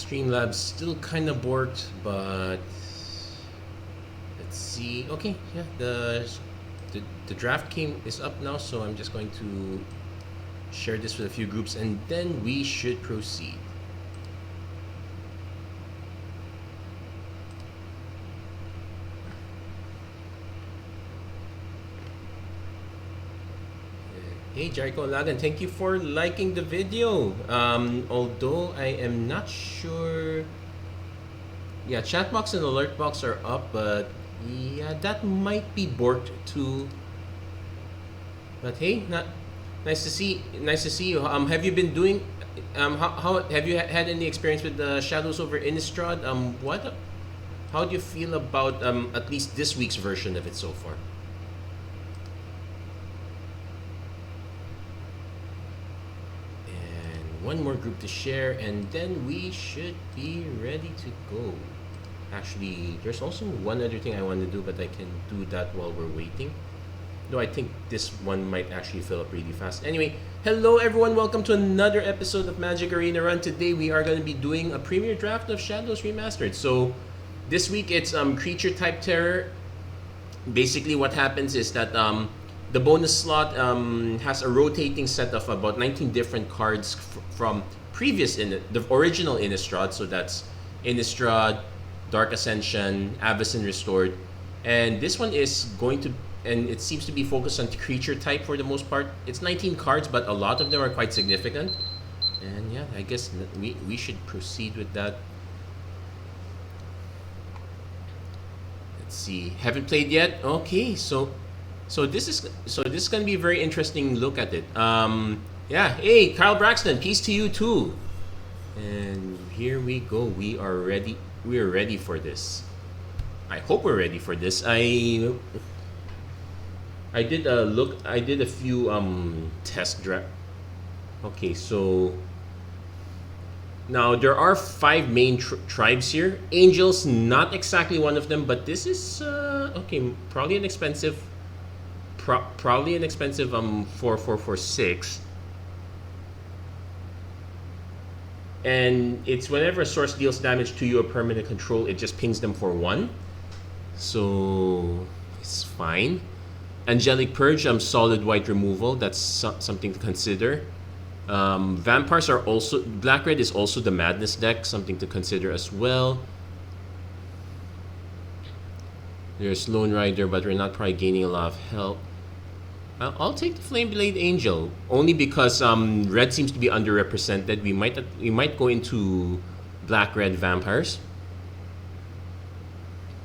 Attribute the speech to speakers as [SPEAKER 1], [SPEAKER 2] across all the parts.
[SPEAKER 1] Streamlabs still kind of borked, but let's see. Okay, yeah, the draft is up now, so I'm just going to share this with a few groups, and then we should proceed. Hey Jericho Lagan, thank you for liking the video. Although I am not sure. Yeah, chat box and alert box are up, but yeah, that might be borked too. But hey, nice to see you. Have you been doing? How have you had any experience with the shadows over Innistrad? How do you feel about at least this week's version of it so far? One more group to share, and then we should be ready to go. Actually, there's also one other thing I want to do, but I can do that while we're waiting. No, I think this one might actually fill up really fast. Anyway, hello everyone, welcome to another episode of Magic Arena Run. Today we are going to be doing a premiere draft of Shadows Remastered. So this week it's creature type terror. Basically what happens is that the bonus slot has a rotating set of about 19 different cards from the original Innistrad. So that's Innistrad, Dark Ascension, Avacyn Restored. And this one is going to, and it seems to be focused on creature type for the most part. It's 19 cards, but a lot of them are quite significant. And yeah, I guess we should proceed with that. Let's see. Haven't played yet? Okay, so this is gonna be a very interesting look at it. Yeah. Hey, Kyle Braxton, peace to you too. And here we go. We are ready. We are ready for this. I hope we're ready for this. I did a look. I did a few test draft. Okay, so now there are 5 main tribes here. Angels, not exactly one of them, but this is okay. Probably an expensive. Probably an expensive 4/4/6, and it's whenever a source deals damage to you or permanent control, it just pings them for 1, so it's fine. Angelic Purge, solid white removal. That's something to consider. Vampires are also black red is also the Madness deck, something to consider as well. There's Lone Rider, but we're not probably gaining a lot of help. I'll take the Flameblade Angel only because red seems to be underrepresented. We might go into black-red vampires.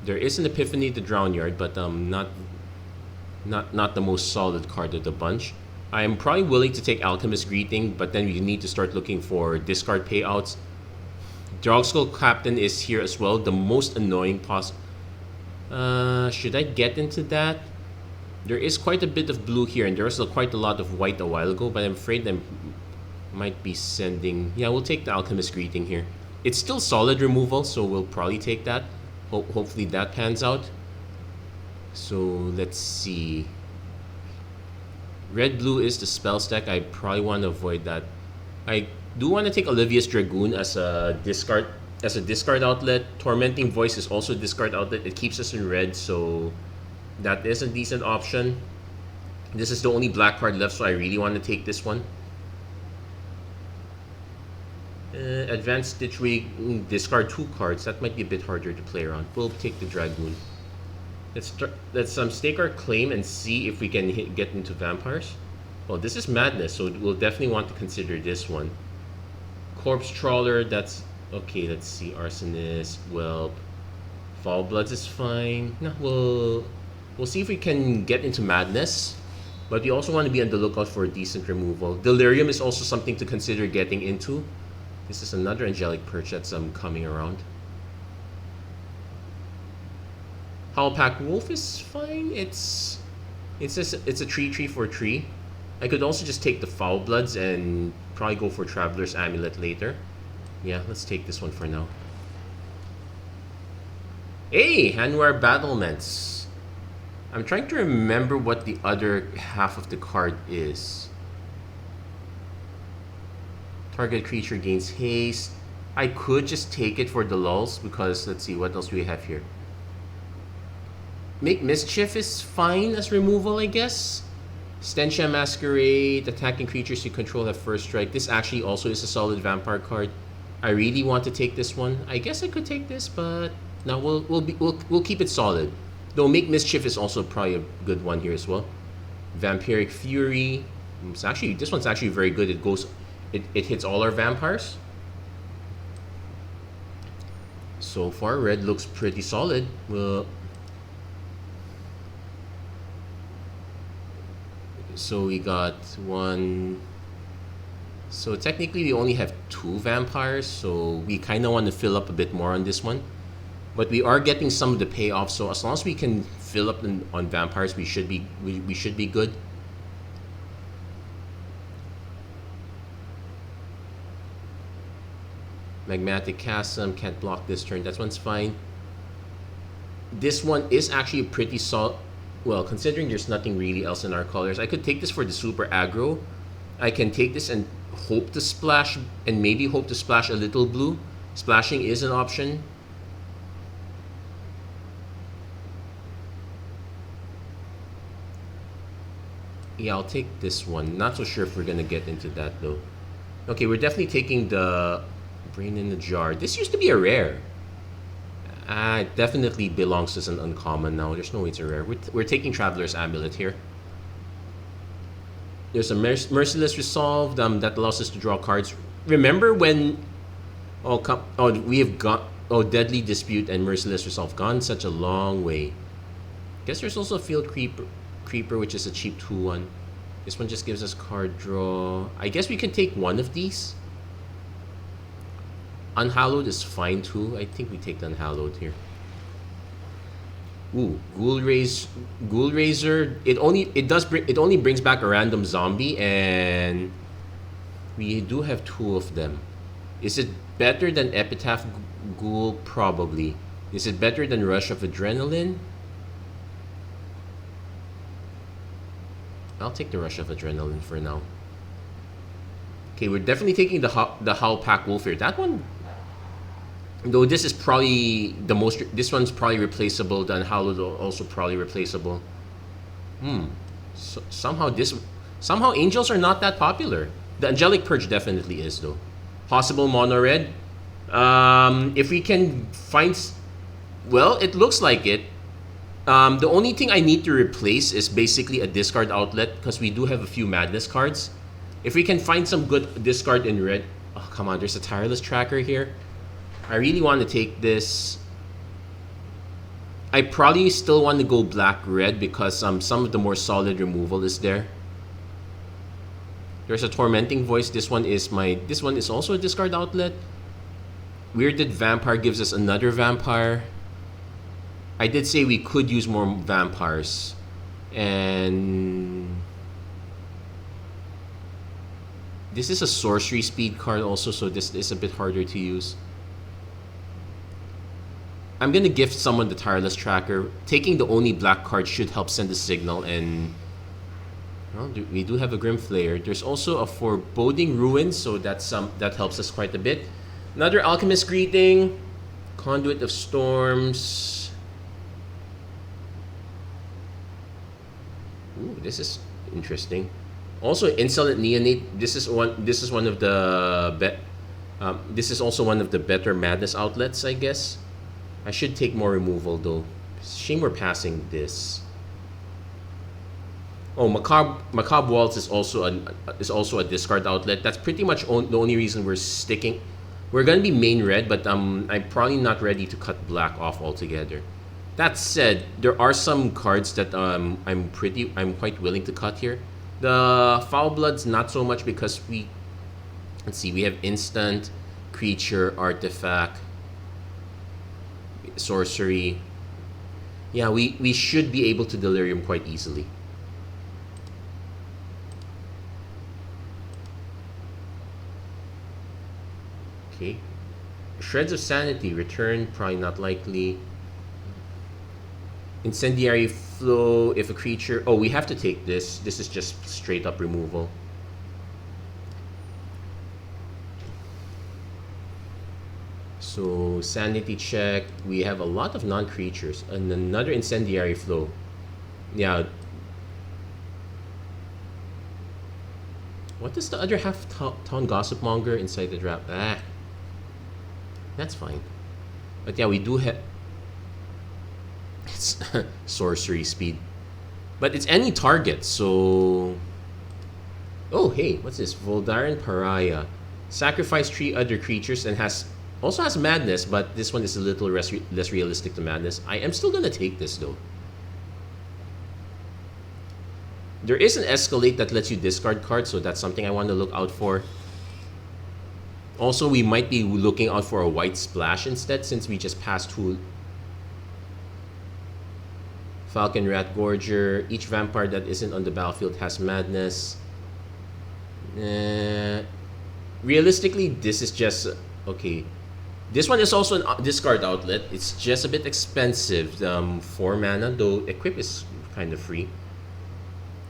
[SPEAKER 1] There is an Epiphany to Drown Yard, but not the most solid card of the bunch. I am probably willing to take Alchemist Greeting, but then we need to start looking for discard payouts. Drogskull Captain is here as well, the most annoying should I get into that? There is quite a bit of blue here, and there was quite a lot of white a while ago, but I'm afraid I might be sending... Yeah, we'll take the Alchemist Greeting here. It's still solid removal, so we'll probably take that. Hopefully that pans out. So, let's see. Red-blue is the spell stack. I probably want to avoid that. I do want to take Olivia's Dragoon as a discard outlet. Tormenting Voice is also a discard outlet. It keeps us in red, so that is a decent option. This is the only black card left, so I really want to take this one. Advanced Stitch, we discard 2 cards. That might be a bit harder to play around. We'll take the Dragoon. Let's stake our claim and see if we can get into vampires. Well, this is Madness, so we'll definitely want to consider this one. Corpse Trawler, that's okay. Let's see, Arsonist, Whelp, Foul Bloods is fine. No, we'll see if we can get into Madness, but we also want to be on the lookout for a decent removal. Delirium is also something to consider getting into. This is another Angelic Perch that's coming around. Howlpack Wolf is fine. It's a 3/3 for 3. I could also just take the Foul Bloods and probably go for Traveler's Amulet later. Yeah, let's take this one for now. Hey, Hanwar Battlements. I'm trying to remember what the other half of the card is. Target creature gains haste. I could just take it for the lulls because let's see what else do we have here. Make Mischief is fine as removal, I guess. Stentia Masquerade, attacking creatures you control have first strike. This actually also is a solid vampire card. I really want to take this one. I guess I could take this, but no, we'll keep it solid. Though Make Mischief is also probably a good one here as well. Vampiric Fury. It's actually, this one's actually very good. It hits all our vampires. So far, red looks pretty solid. So we got one. So technically we only have 2 vampires, so we kind of want to fill up a bit more on this one. But we are getting some of the payoff, so as long as we can fill up on vampires, we should be good. Magmatic Chasm, can't block this turn. That one's fine. This one is actually a pretty solid. Well, considering there's nothing really else in our colors, I could take this for the super aggro. I can take this and hope to splash, and maybe hope to splash a little blue. Splashing is an option. Yeah, I'll take this one. Not so sure if we're gonna get into that though. Okay, we're definitely taking the Brain in the Jar. This used to be a rare. It definitely belongs as an uncommon now. There's no way it's a rare. We're taking Traveler's Amulet here. There's a Merciless Resolve that allows us to draw cards. Remember when... we have got... Deadly Dispute and Merciless Resolve. Gone such a long way. Guess there's also a Field Creeper, which is a cheap 2-1. This one just gives us card draw. I guess we can take one of these. Unhallowed is fine too. I think we take the Unhallowed here. Ooh, Ghoul Raiser. It only brings back a random zombie, and we do have 2 of them. Is it better than Epitaph Ghoul? Probably. Is it better than Rush of Adrenaline? I'll take the Rush of Adrenaline for now. Okay, we're definitely taking the Howl Pack Wolf here. That one, though, this is probably the most. This one's probably replaceable. The Unhallowed also probably replaceable. So, somehow angels are not that popular. The Angelic Purge definitely is though. Possible mono red. If we can find, well, it looks like it. The only thing I need to replace is basically a discard outlet because we do have a few Madness cards. If we can find some good discard in red... Oh, come on, there's a Tireless Tracker here. I really want to take this. I probably still want to go black-red because some of the more solid removal is there. There's a Tormenting Voice. This one is also a discard outlet. Weirded Vampire gives us another vampire. I did say we could use more vampires. And this is a sorcery speed card also, so this is a bit harder to use. I'm gonna gift someone the Tireless Tracker. Taking the only black card should help send a signal, and well, we do have a Grim Flayer. There's also a Foreboding Ruin, so that helps us quite a bit. Another Alchemist Greeting, Conduit of Storms. Ooh, this is interesting. Also, Insolent Neonate. This is one of the this is also one of the better Madness outlets, I guess. I should take more removal though. Shame we're passing this. Oh, Macabre Waltz is also a discard outlet. That's pretty much the only reason we're sticking. We're gonna be main red, but I'm probably not ready to cut black off altogether. That said, there are some cards that I'm quite willing to cut here. The Foul Blood's not so much because we have instant, creature, artifact, sorcery. Yeah, we should be able to Delirium quite easily. Okay. Shreds of Sanity, return, probably not likely. Incendiary Flow, if a creature... Oh, we have to take this. This is just straight up removal. So sanity check. We have a lot of non-creatures and another incendiary flow. Yeah. What does the other half town gossip monger inside the draft? That's fine. But yeah, we do have. It's sorcery speed, but it's any target. So. Oh hey, what's this? Voldaren Pariah. Sacrifice 3 other creatures and also has madness, but this one is a little less realistic to madness. I am still gonna take this though. There is an escalate that lets you discard cards, so that's something I want to look out for. Also, we might be looking out for a white splash instead, since we just passed 2 Falcon Rat Gorger. Each vampire that isn't on the battlefield has madness. Realistically, this is just okay. This one is also a discard outlet. It's just a bit expensive. 4 mana, though equip is kind of free.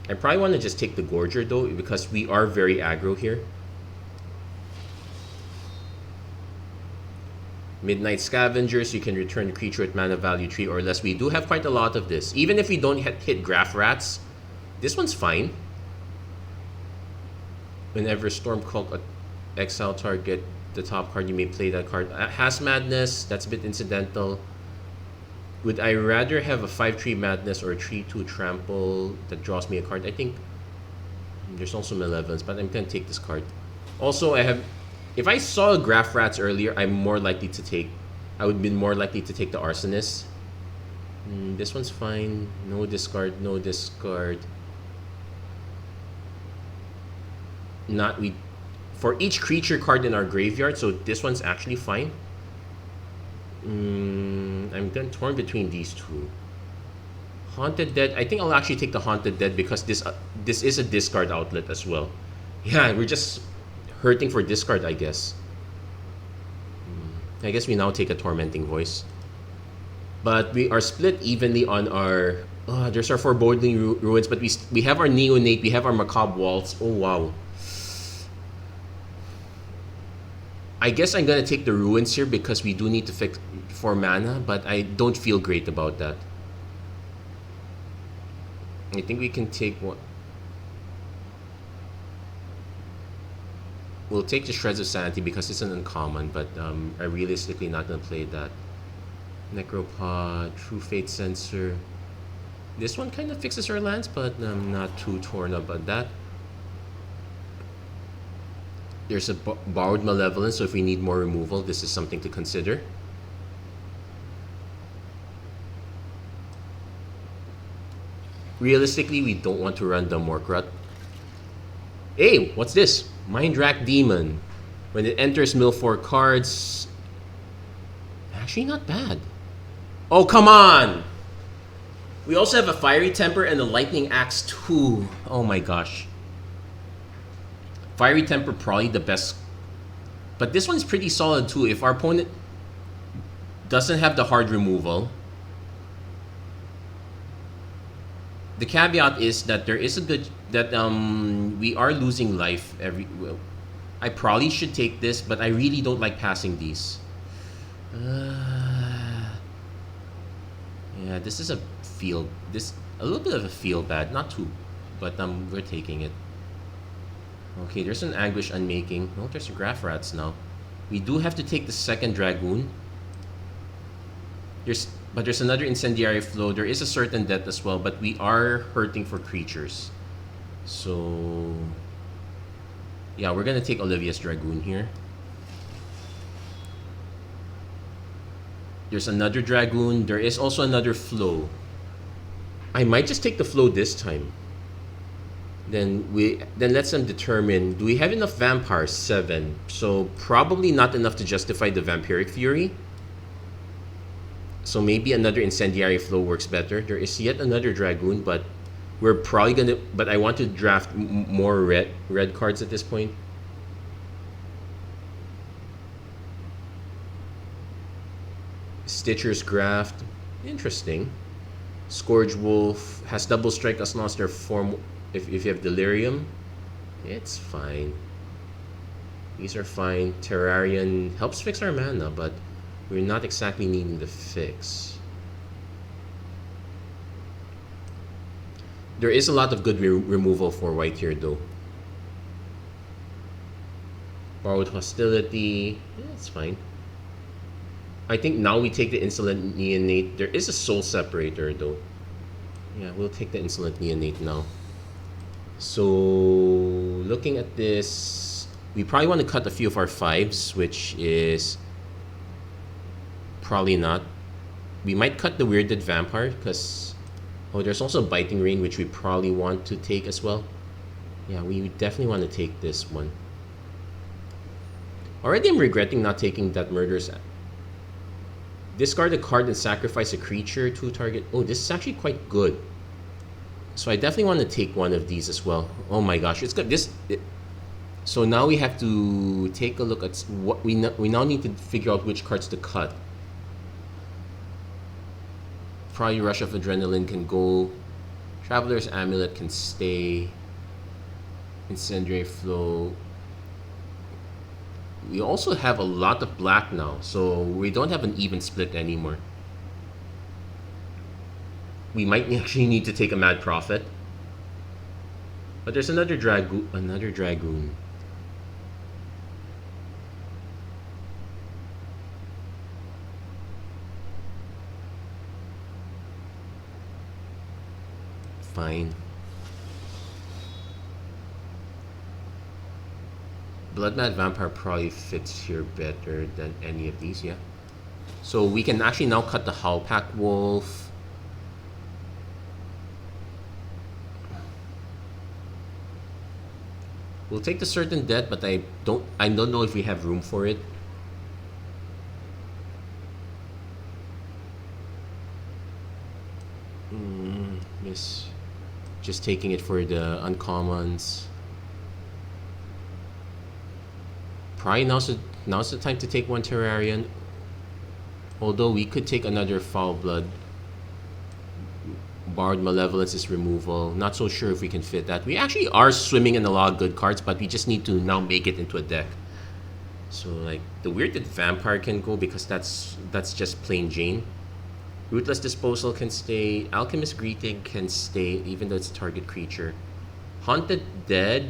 [SPEAKER 1] I probably want to just take the Gorger though, because we are very aggro here. Midnight Scavengers, you can return a creature with mana value 3 or less. We do have quite a lot of this. Even if we don't hit Graph Rats, this one's fine. Whenever Stormcloak exile target the top card, you may play that card. Has Madness, that's a bit incidental. Would I rather have a 5-3 Madness or a 3-2 Trample that draws me a card? I think there's also Malevolence, but I'm going to take this card. Also, if I saw Graph Rats earlier, I would be more likely to take the Arsonist. This one's fine. No discard, no discard. For each creature card in our graveyard, so this one's actually fine. I'm then torn between these 2. Haunted Dead. I think I'll actually take the Haunted Dead because this is a discard outlet as well. Yeah, we're just hurting for discard, I guess. I guess we now take a Tormenting Voice. But we are split evenly on our... there's our Foreboding Ruins, but we have our Neonate, we have our Macabre Waltz. Oh, wow. I guess I'm going to take the Ruins here because we do need to fix 4 mana, but I don't feel great about that. I think we can take one. We'll take the Shreds of Sanity because it's an uncommon, but I'm realistically not going to play that. Necropod, True Fate Sensor. This one kind of fixes our lands, but I'm not too torn about that. There's a Borrowed Malevolence, so if we need more removal, this is something to consider. Realistically, we don't want to run the Morkrut. Hey, what's this? Mindrack Demon. When it enters, mill 4 cards. Actually, not bad. Oh, come on! We also have a Fiery Temper and a Lightning Axe too. Oh my gosh. Fiery Temper probably the best. But this one's pretty solid too. If our opponent doesn't have the hard removal. The caveat is that there is a good... that we are losing life well, I probably should take this, but I really don't like passing these. Yeah, this is a little bit of a feel bad, not too, but we're taking it. Okay, there's an Anguish Unmaking. Oh, there's a Graph Rats now. We do have to take the second Dragoon. But there's another Incendiary Flow. There is a certain death as well, but we are hurting for creatures. So yeah, we're gonna take Olivia's Dragoon here. There's another Dragoon. There is also another Flow. I might just take the Flow this time. Then let's them determine, do we have enough vampires? 7. So probably not enough to justify the Vampiric Fury. So maybe another Incendiary Flow works better. There is yet another Dragoon, but we're probably gonna... But I want to draft more red cards at this point. Stitcher's Graft. Interesting. Scourge Wolf has double strike as long as their form... If you have Delirium, it's fine. These are fine. Terrarian helps fix our mana, but We're not exactly needing the fix. There is a lot of good removal for white here though. Borrowed Hostility, yeah, it's fine. I think now we take the Insolent Neonate. There is a Soul Separator though. Yeah, we'll take the Insolent Neonate now. So looking at this, we probably want to cut a few of our 5s, which is probably not. We might cut the Weirded Vampire because, oh, there's also Biting Rain, which we probably want to take as well. Yeah, we definitely want to take this one. Already I'm regretting not taking that Murderous. Discard a card and sacrifice a creature to target. Oh, this is actually quite good. So I definitely want to take one of these as well. Oh my gosh, it's good. So now we have to take a look at what we now need to figure out which cards to cut. Probably Rush of Adrenaline can go. Traveler's Amulet can stay. Incendiary Flow. We also have a lot of black now, so we don't have an even split anymore. We might actually need to take a Mad Prophet. But there's another Dragoon. Fine. Blood Mad Vampire probably fits here better than any of these, yeah. So we can actually now cut the Howlpack Wolf. We'll take the Certain Death, but I don't know if we have room for it. Yes. Just taking it for the uncommons. Probably now's the time to take one Terrarian. Although we could take another Foul Blood. Borrowed Malevolence is removal. Not so sure if we can fit that. We actually are swimming in a lot of good cards, but we just need to now make it into a deck. So like the Weirded Vampire can go because that's just plain Jane. Ruthless Disposal can stay. Alchemist Greeting can stay, even though it's a target creature. Haunted Dead.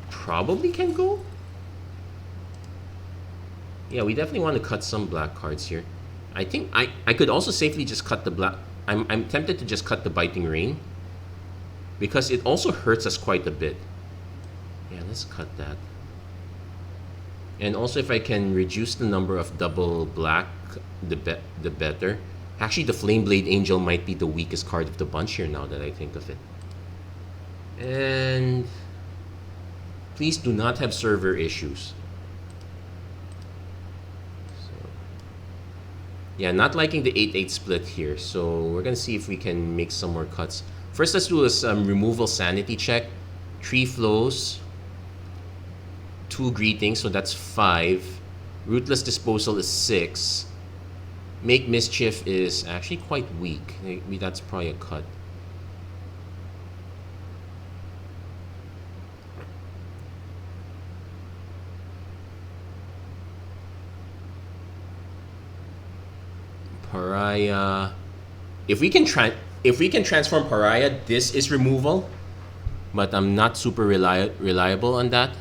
[SPEAKER 1] Probably can go. Yeah, we definitely want to cut some black cards here. I think I could also safely just cut the black. I'm tempted to just cut the Biting Rain because it also hurts us quite a bit. Yeah, let's cut that. And also, if I can reduce the number of double black, the better. Actually, the Flameblade Angel might be the weakest card of the bunch here now that I think of it. And please do not have server issues. Yeah, not liking the 8-8 split here, so we're gonna see if we can make some more cuts. First, let's do a removal sanity check. 3 flows, 2 greetings, so that's 5. Ruthless Disposal is 6. Make Mischief is actually quite weak. Maybe that's probably a cut. Pariah. If we can transform Pariah, this is removal, but I'm not super reliable on that.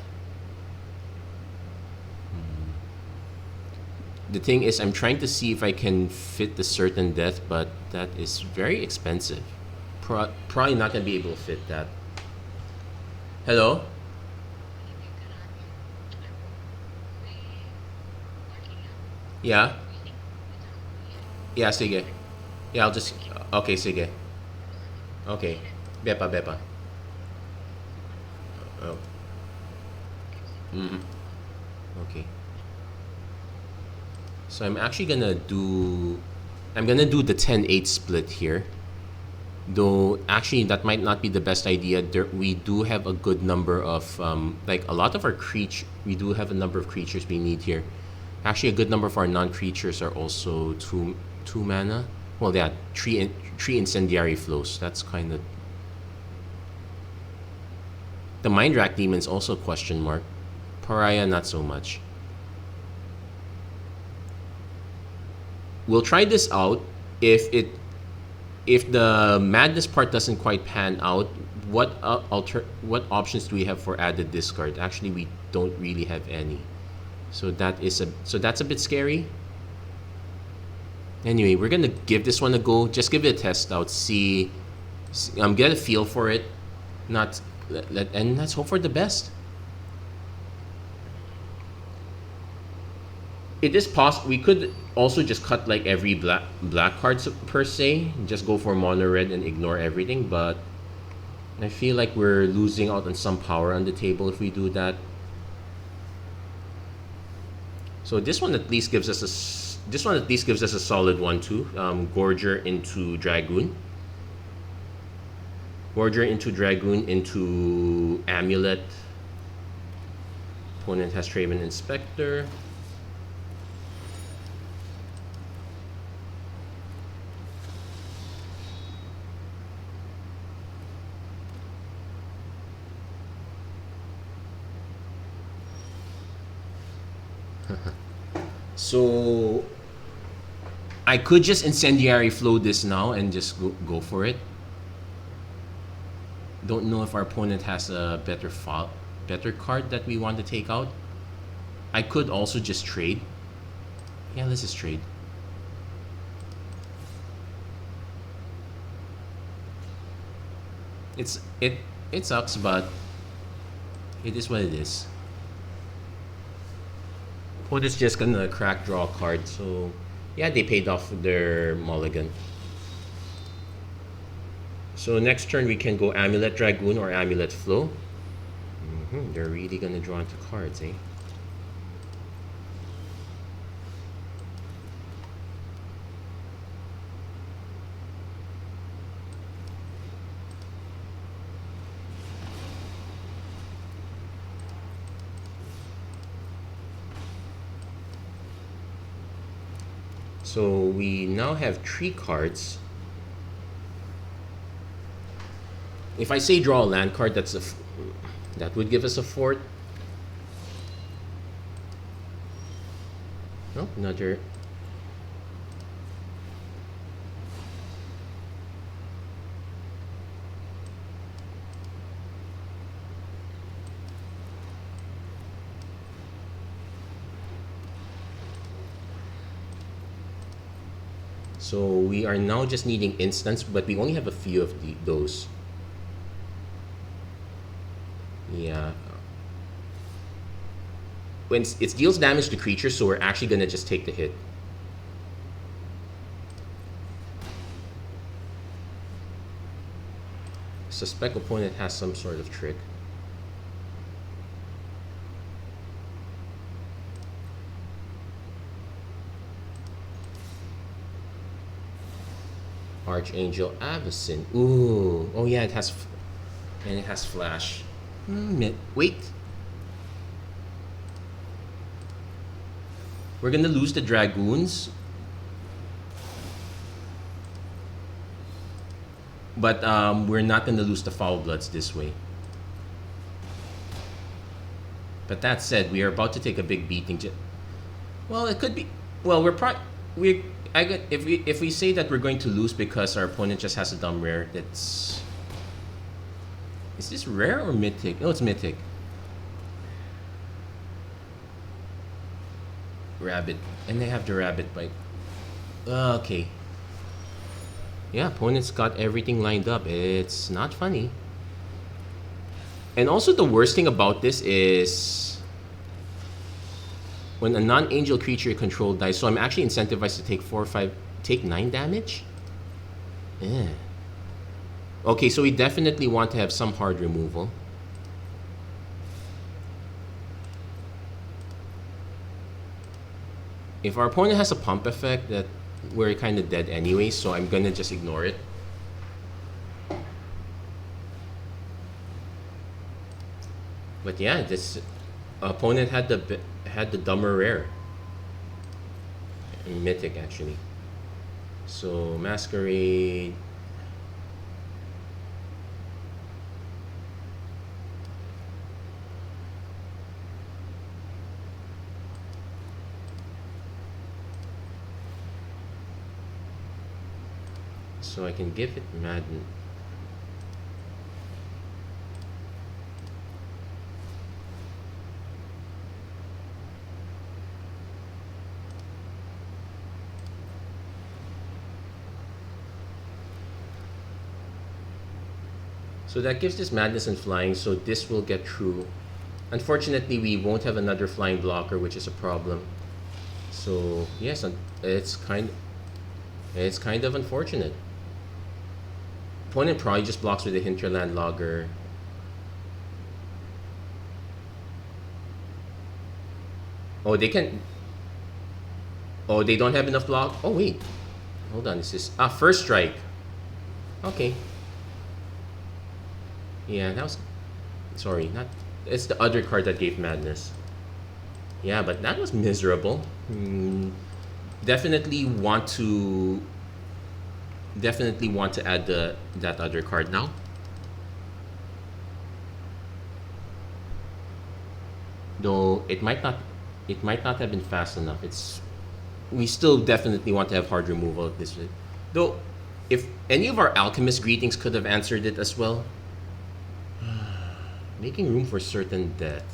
[SPEAKER 1] The thing is, I'm trying to see if I can fit the Certain Death, but that is very expensive. Probably not gonna be able to fit that. Hello? Yeah? Yeah, sige. Yeah, I'll just... Okay, sige. Okay. Bepa. Oh. Okay. So I'm actually gonna do... I'm gonna do the 10-8 split here. Though, actually, that might not be the best idea. We do have a good number of... like, a lot of our creatures... We do have a number of creatures we need here. Actually, a good number of our non-creatures are also 2 mana. Well, yeah, 3 Incendiary Flows. That's kind of... The Mind Rack Demon's also question mark. Pariah, not so much. We'll try this out. If the madness part doesn't quite pan out, what options do we have for added discard? Actually, we don't really have any. So that's a bit scary. Anyway, we're gonna give this one a go. Just give it a test out. See get a feel for it. And let's hope for the best. It is possible we could also just cut like every black cards per se, just go for mono red and ignore everything, but I feel like we're losing out on some power on the table if we do that. So this one at least gives us a solid one too. Gorger into Dragoon. Gorger into Dragoon into Amulet. Opponent has Traven Inspector. So I could just Incendiary Flow this now and just go for it. Don't know if our opponent has a better card that we want to take out. I could also just trade. Yeah, let's just trade. It sucks, but it is what it is. Opponent's just gonna crack draw a card, so yeah, they paid off their mulligan. So next turn we can go Amulet Dragoon or Amulet Flow. They're really gonna draw into cards, eh? So we now have 3 cards. If I say draw a land card, that would give us a 4th. No, another. So we are now just needing instants, but we only have a few of those. Yeah. When it deals damage to creatures, so we're actually gonna just take the hit. Suspect opponent has some sort of trick. Archangel Avacyn. Ooh. Oh yeah, it has flash. Wait. We're gonna lose the Dragoons. But we're not gonna lose the Foul Bloods this way. But that said, we are about to take a big beating. Well, it could be. Well, if we say that we're going to lose because our opponent just has a dumb rare, that's. Is this rare or mythic? No, it's mythic. Rabbit. And they have the rabbit bite. Okay. Yeah, opponent's got everything lined up. It's not funny. And also the worst thing about this is when a non-angel creature you control dies, so I'm actually incentivized to take 9 damage? Yeah. Okay, so we definitely want to have some hard removal. If our opponent has a pump effect, that we're kind of dead anyway, so I'm gonna just ignore it. But yeah, this opponent had the dumber rare. Mythic, actually. So Masquerade. So I can give it Madden. So that gives this Madness and Flying, so this will get through. Unfortunately, we won't have another flying blocker, which is a problem. So yes, it's kind of unfortunate. Opponent probably just blocks with a Hinterland Logger. Oh, they can. Oh, they don't have enough block. Oh wait, hold on. This is first strike. Okay. Yeah, that was. Sorry, not. It's the other card that gave Madness. Yeah, but that was miserable. Definitely want to add that other card now. Though it might not have been fast enough. We still definitely want to have hard removal of this. Though if any of our Alchemist greetings could have answered it as well. Making room for certain death.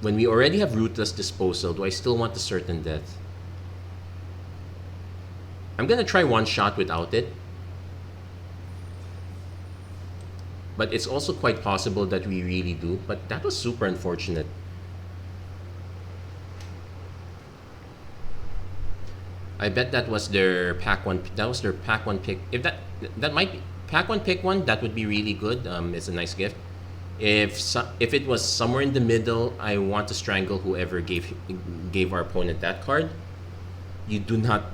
[SPEAKER 1] When we already have Rootless Disposal, do I still want the certain death? I'm gonna try one shot without it. But it's also quite possible that we really do. But that was super unfortunate. I bet that was their pack one. That was their pack one pick. If that might be pack one pick one, that would be really good. It's a nice gift. If it was somewhere in the middle, I want to strangle whoever gave our opponent that card.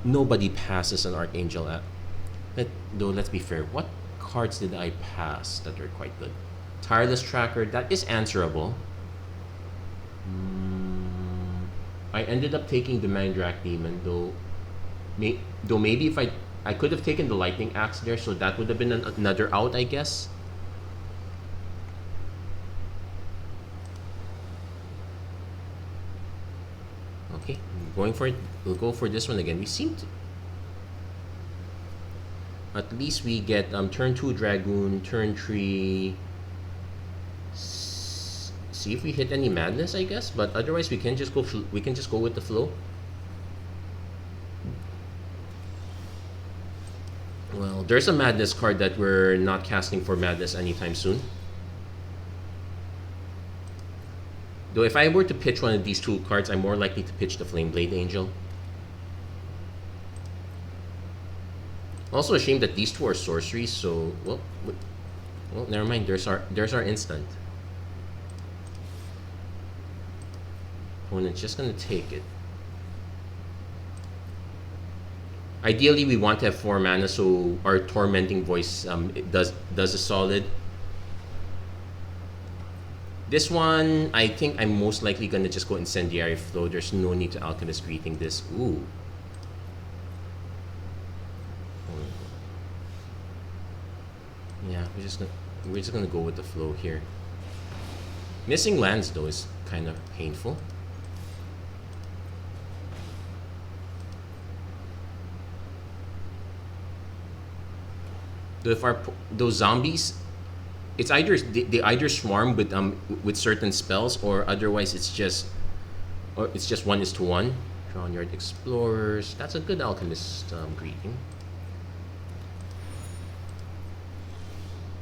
[SPEAKER 1] Nobody passes an Archangel at. Though let's be fair, what cards did I pass that were quite good? Tireless Tracker, that is answerable. I ended up taking the Mandrak Demon, though maybe if I could have taken the Lightning Axe there, so that would have been another out, I guess. Okay, going for it. We'll go for this one again. We seem to. At least we get turn 2 Dragoon, turn 3. See if we hit any Madness, I guess. But otherwise, we can just go. We can just go with the flow. Well, there's a Madness card that we're not casting for Madness anytime soon. Though if I were to pitch one of these two cards, I'm more likely to pitch the Flameblade Angel. Also a shame that these two are sorceries, so well never mind. There's our instant. Opponent's just gonna take it. Ideally, we want to have 4 mana, so our Tormenting Voice it does a solid. This one, I think I'm most likely gonna just go Incendiary Flow. There's no need to Alchemist Greeting this. Ooh. Yeah, we're just gonna go with the flow here. Missing lands though is kind of painful. If those zombies, it's either they either swarm with certain spells, or otherwise it's just 1:1. Drawn Yard Explorers. That's a good Alchemist greeting.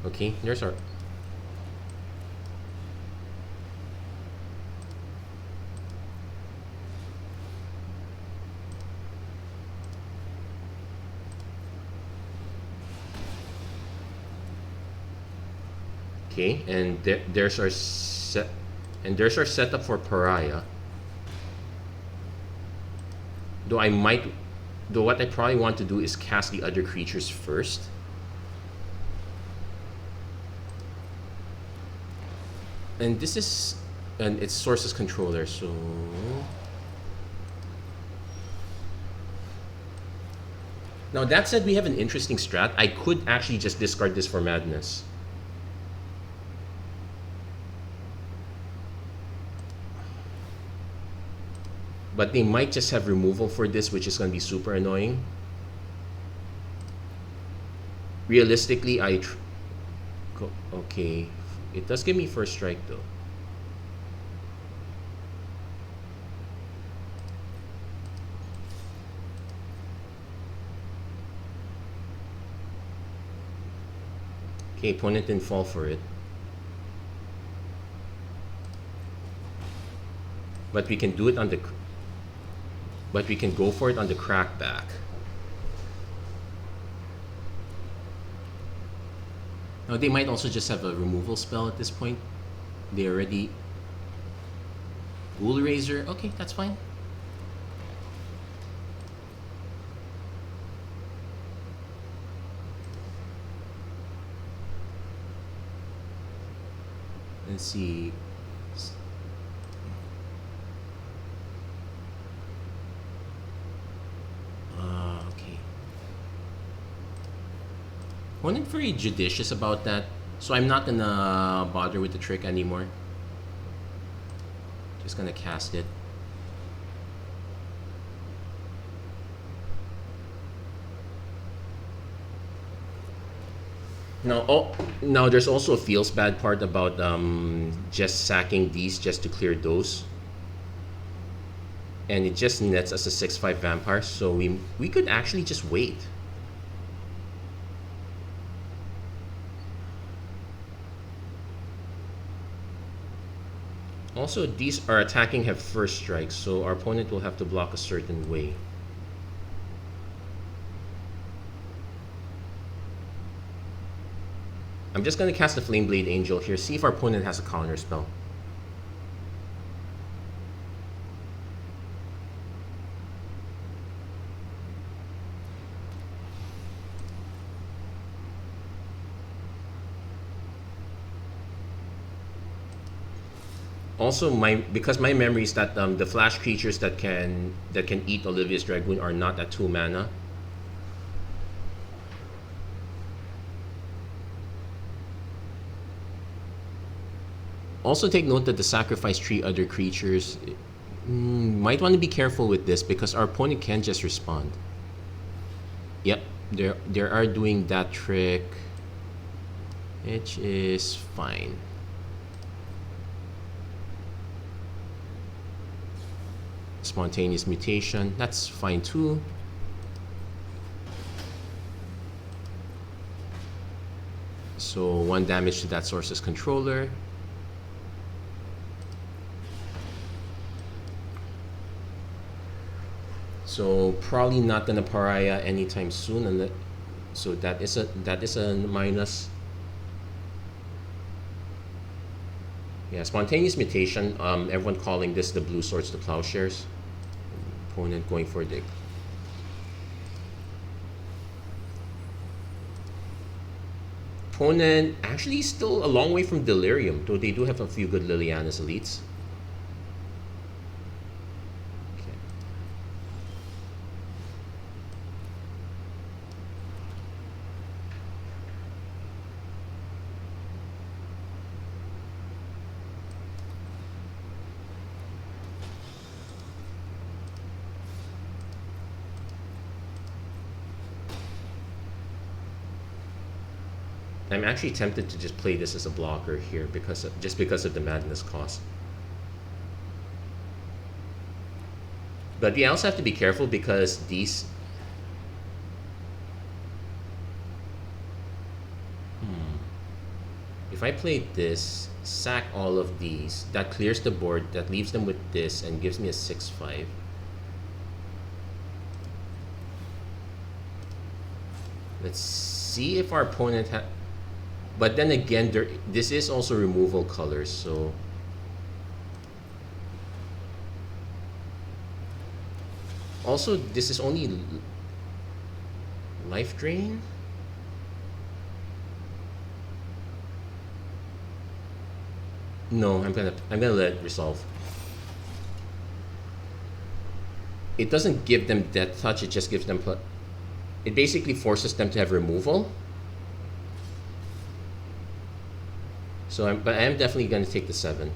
[SPEAKER 1] Okay, there's our. Okay, and there's our setup for Pariah. Though what I probably want to do is cast the other creatures first. And it's Source's controller, so. Now that said, we have an interesting strat. I could actually just discard this for Madness. But they might just have removal for this, which is going to be super annoying. Realistically, okay. It does give me first strike though. Okay, opponent didn't fall for it. But we can do it on the... But we can go for it on the crackback. Now they might also just have a removal spell at this point. They already... Ghoul Razor, okay, that's fine. Let's see. Okay. Wasn't very judicious about that, so I'm not gonna bother with the trick anymore. Just gonna cast it. Now there's also a feels bad part about just sacking these just to clear those. And it just nets us a 6/5 vampire, so we could actually just wait. Also, these are attacking have first strike, so our opponent will have to block a certain way. I'm just going to cast the Flame Blade Angel here, see if our opponent has a counter spell. Also, because my memory is that the flash creatures that can eat Olivia's Dragoon are not at 2 mana. Also take note that the sacrifice 3 other creatures might want to be careful with this because our opponent can just respond. Yep, they are doing that trick, which is fine. Spontaneous mutation, that's fine too. So 1 damage to that source's controller. So probably not gonna pariah anytime soon, and so that is a minus. Yeah, spontaneous mutation. Everyone calling this the blue swords to plowshares. Opponent going for the... Opponent actually still a long way from Delirium, though they do have a few good Liliana's elites. Okay. I'm actually tempted to just play this as a blocker here because of the madness cost. But we also have to be careful because these... If I play this, sack all of these, that clears the board, that leaves them with this and gives me a 6/5. Let's see if our opponent has... But then again, this is also removal colors, so... Also, this is only life drain? No, I'm gonna let it resolve. It doesn't give them Death Touch, it just gives them... It basically forces them to have removal. So but I am definitely going to take the 7.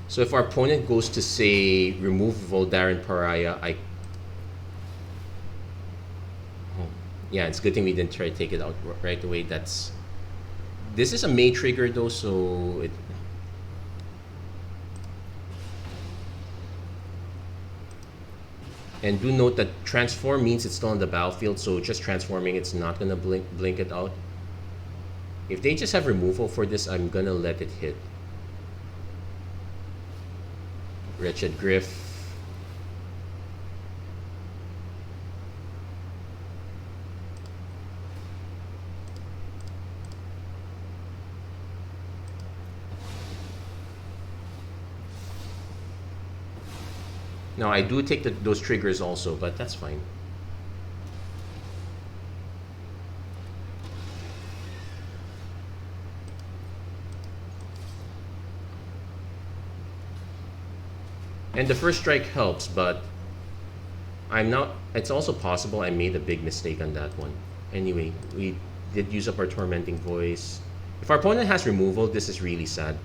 [SPEAKER 1] So if our opponent goes to say remove Voldaren Pariah, yeah, it's a good thing we didn't try to take it out right away. This is a May trigger though, so it. And do note that transform means it's still on the battlefield, so just transforming it's not gonna blink it out. If they just have removal for this, I'm gonna let it hit. Wretched Griff. Now I do take those triggers also, but that's fine. And the first strike helps, but I'm not. It's also possible I made a big mistake on that one. Anyway, we did use up our Tormenting Voice. If our opponent has removal, this is really sad.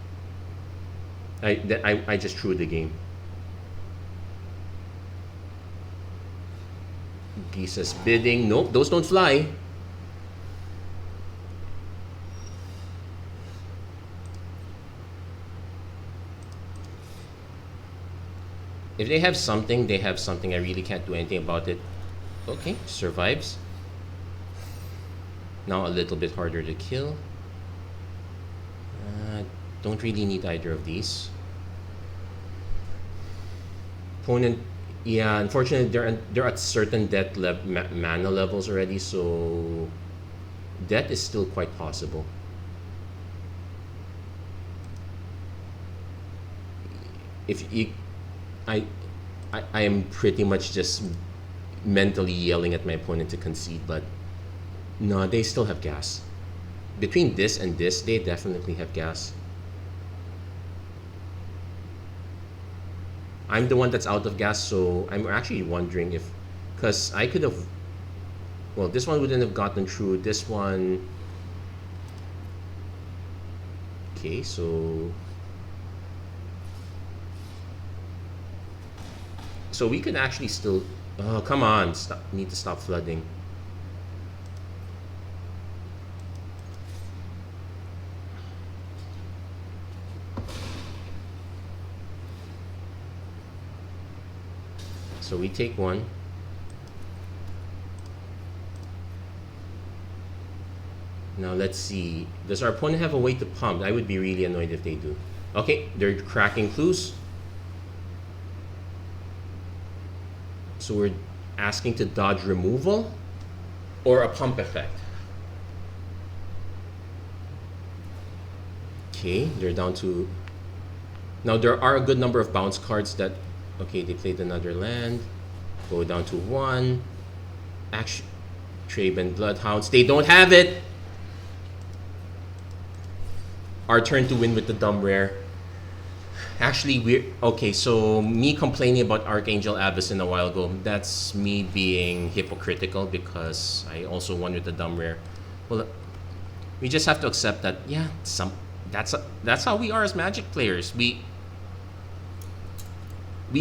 [SPEAKER 1] I just threw the game. Gisa's Bidding. Nope, those don't fly. If they have something, they have something. I really can't do anything about it. Okay, survives. Now a little bit harder to kill. Don't really need either of these. Opponent, yeah, unfortunately they're at certain death mana levels already, so death is still quite possible. If you, I am pretty much just mentally yelling at my opponent to concede, but no, they still have gas. Between this and this, they definitely have gas. I'm the one that's out of gas, so I'm actually wondering if, because I could have, well, this one wouldn't have gotten through. This one, okay, so we could actually still, oh, come on, need to stop flooding. So we take one. Now let's see. Does our opponent have a way to pump? I would be really annoyed if they do. Okay, they're cracking clues. So we're asking to dodge removal or a pump effect. Okay, they're down to... Now there are a good number of bounce cards that... Okay, they played another land. Go down to 1. Action, Traben Bloodhounds. They don't have it. Our turn to win with the dumb rare. Actually, we're okay. So me complaining about Archangel Abyss a while ago. That's me being hypocritical because I also won with the dumb rare. Well, we just have to accept that. Yeah, that's how we are as Magic players. We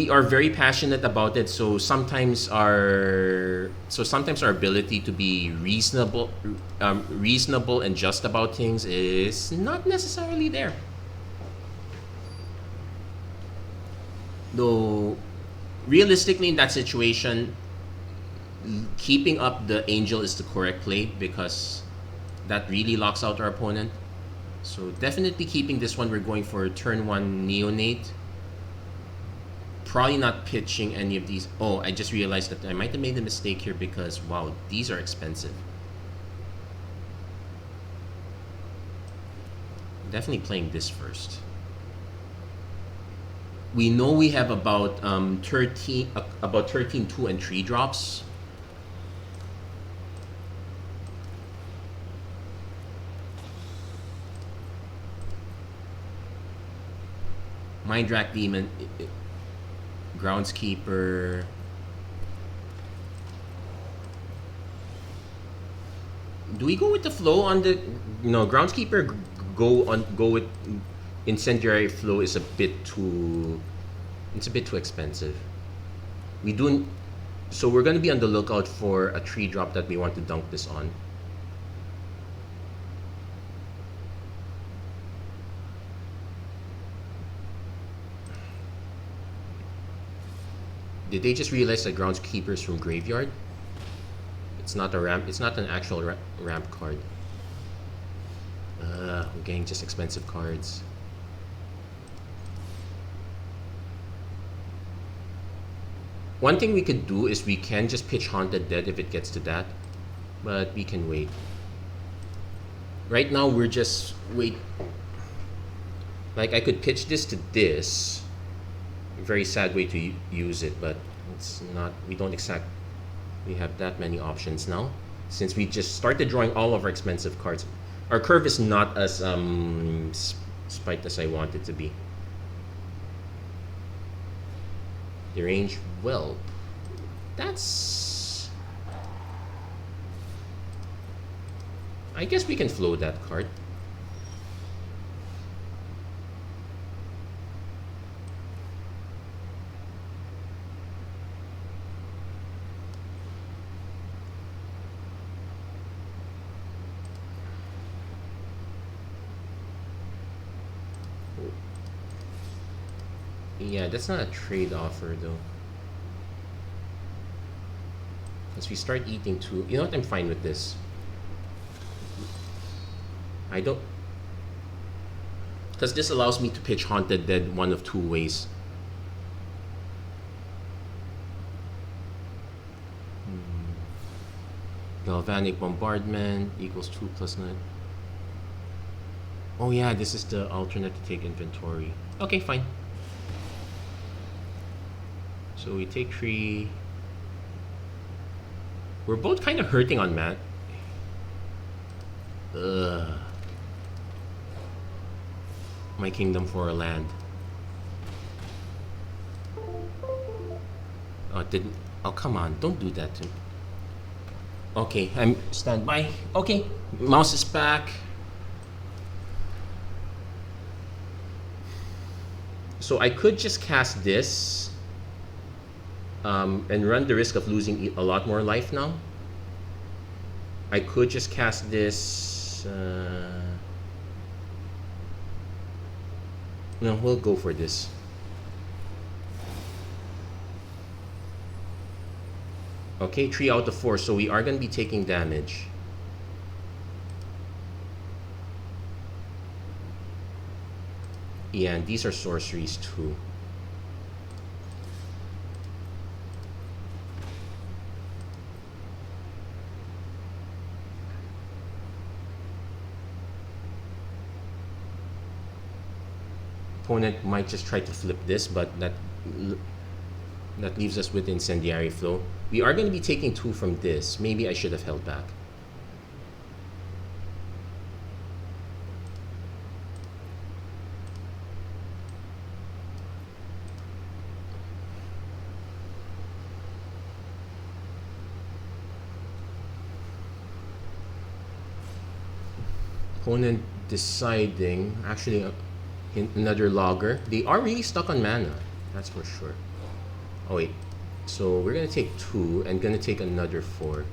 [SPEAKER 1] are very passionate about it, so sometimes our ability to be reasonable and just about things is not necessarily there. Though, realistically, in that situation, keeping up the Angel is the correct play because that really locks out our opponent. So definitely keeping this one. We're going for turn 1 Neonate. Probably not pitching any of these. Oh, I just realized that I might have made a mistake here because, wow, these are expensive. Definitely playing this first. We know we have about 13, 2 and 3 drops. Mindrak Demon. Groundskeeper. Do we go with the flow on the... No, Groundskeeper go with Incendiary Flow is a bit too... It's a bit too expensive. We do... So we're going to be on the lookout for a 3-drop that we want to dunk this on. Did they just realize that Groundskeeper's from Graveyard? It's not a ramp. It's not an actual ramp card. We're getting just expensive cards. One thing we could do is we can just pitch Haunted Dead if it gets to that, but we can wait. Right now we're just wait. Like I could pitch this to this. Very sad way to use it, but it's not. We don't exact. We have that many options now, since we just started drawing all of our expensive cards. Our curve is not as spiked as I want it to be. The range, well, that's... I guess we can flow that card. Yeah, that's not a trade offer though. As we start eating too, you know what? I'm fine with this. I don't, because this allows me to pitch Haunted Dead one of two ways. Galvanic Bombardment equals 2+9. Oh yeah, this is the alternate to take inventory. Okay, fine. So we take 3. We're both kind of hurting on Matt. Ugh. My kingdom for a land. Oh, didn't. Oh, come on. Don't do that to me. Okay, I'm stand by. Okay, mouse is back. So I could just cast this. And run the risk of losing a lot more life now. I could just cast this. No, we'll go for this. Okay, 3 out of 4, so we are going to be taking damage. Yeah, and these are sorceries too. Opponent might just try to flip this, but that leaves us with Incendiary Flow. We are going to be taking 2 from this. Maybe I should have held back. Opponent deciding, actually another logger. They are really stuck on mana, that's for sure. Oh wait, so we're gonna take 2 and gonna take another 4.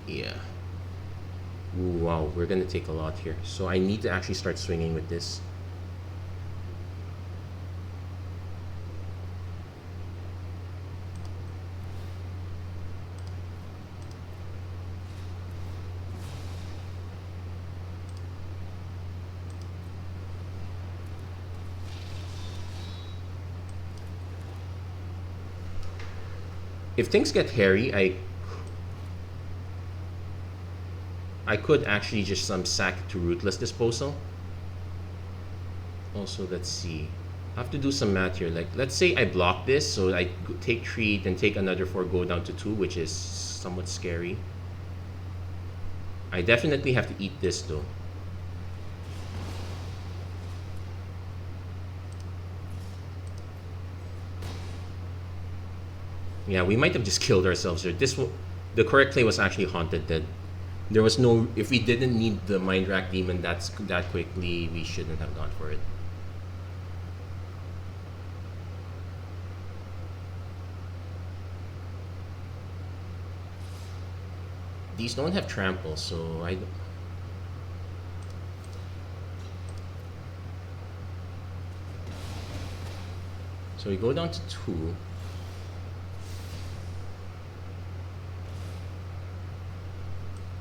[SPEAKER 1] Yeah. Ooh, wow, we're gonna take a lot here. So I need to actually start swinging with this. If things get hairy, I could actually just sack it to Ruthless Disposal. Also, let's see. I have to do some math here. Like, let's say I block this, so I take 3, then take another 4, go down to 2, which is somewhat scary. I definitely have to eat this though. Yeah, we might have just killed ourselves here. The correct play was actually Haunted Dead. There was no. If we didn't need the Mind Rack Demon that quickly, we shouldn't have gone for it. These don't have trample, so I. So we go down to 2.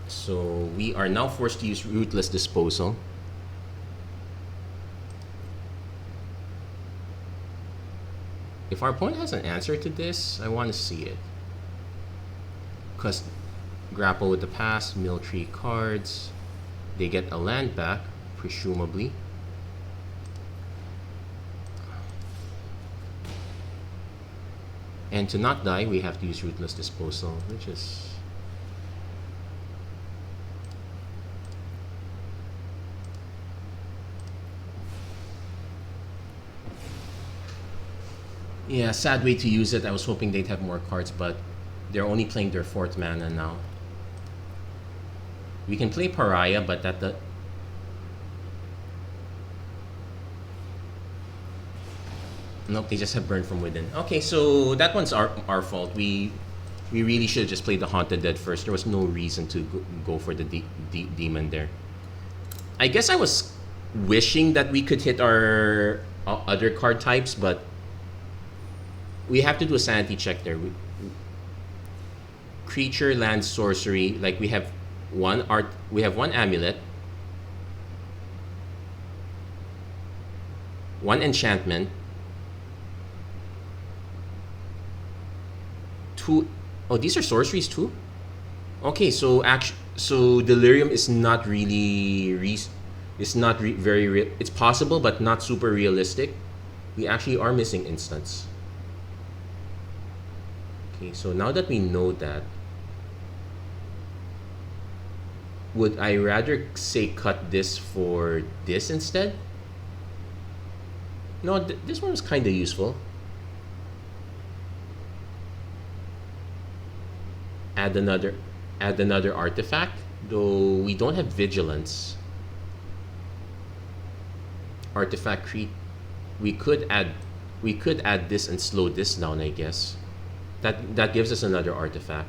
[SPEAKER 1] So we are now forced to use Ruthless Disposal. If our opponent has an answer to this, I want to see it. Because grapple with the past, mill 3 cards. They get a land back, presumably. And to not die, we have to use Ruthless Disposal, which is... yeah, sad way to use it. I was hoping they'd have more cards, but they're only playing their 4th mana now. We can play Pariah, but that... Nope, they just have Burn from Within. Okay, so that one's our fault. We really should have just played the Haunted Dead first. There was no reason to go for the demon there. I guess I was wishing that we could hit our other card types, but we have to do a sanity check there. Creature, land, sorcery. Like we have one amulet, one enchantment, 2. Oh, these are sorceries too. Okay, so delirium is not really very real. It's possible, but not super realistic. We actually are missing instants. Okay, so now that we know that, would I rather say cut this for this instead? No, this one was kind of useful. Add another artifact, though we don't have vigilance. Artifact creep. We could add this and slow this down, I guess. That gives us another artifact.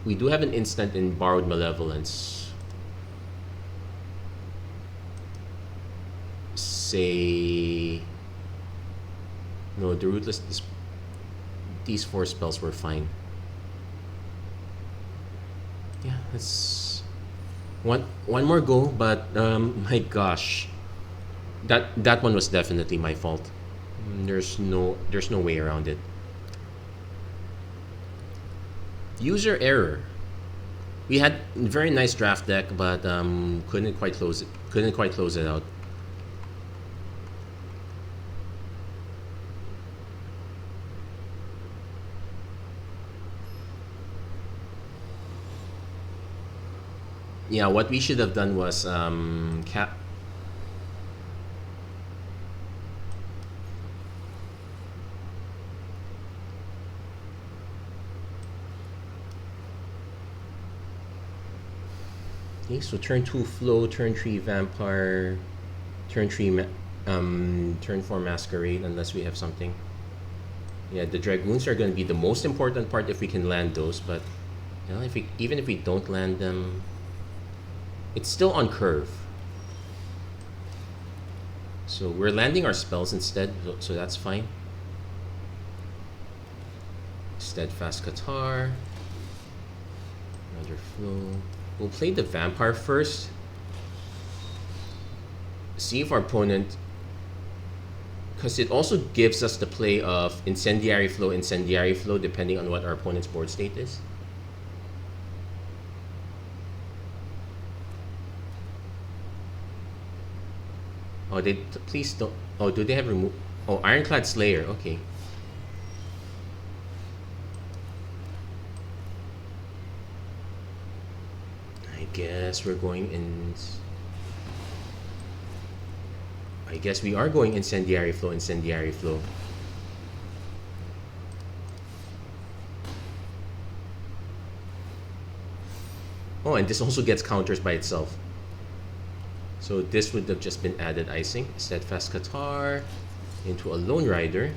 [SPEAKER 1] We do have an instant in Borrowed Malevolence. Say... No, the Ruthless... These 4 spells were fine. Yeah, that's... One more go, but my gosh. That one was definitely my fault. There's no way around it. User error. We had a very nice draft deck, but couldn't quite close it out. Yeah, what we should have done was cap. Okay, so turn 2 flow, turn 3 vampire, turn 4 masquerade, unless we have something. Yeah, the dragoons are going to be the most important part if we can land those, but you know, even if we don't land them, it's still on curve. So we're landing our spells instead, so that's fine. Steadfast Cathar, another flow. We'll play the vampire first. See if our opponent... Because it also gives us the play of Incendiary Flow, depending on what our opponent's board state is. Oh, please don't... Oh, do they have remove... Oh, Ironclad Slayer, okay. I guess we're going in... I guess we are going Incendiary Flow. Oh, and this also gets counters by itself. So this would have just been added icing. Steadfast Qatar into a Lone Rider.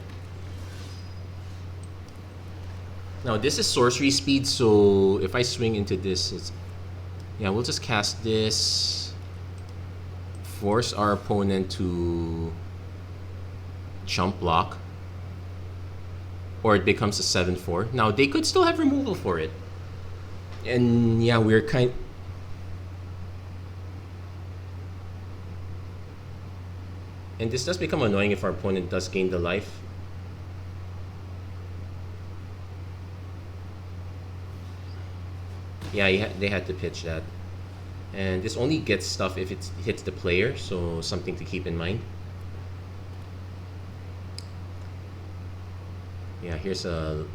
[SPEAKER 1] Now this is sorcery speed, so if I swing into this, it's, yeah, we'll just cast this, force our opponent to chump block, or it becomes a 7/4. Now they could still have removal for it, and yeah, we're kind. And this does become annoying if our opponent does gain the life. Yeah, they had to pitch that. And this only gets stuff if it hits the player, so something to keep in mind. Yeah, here's a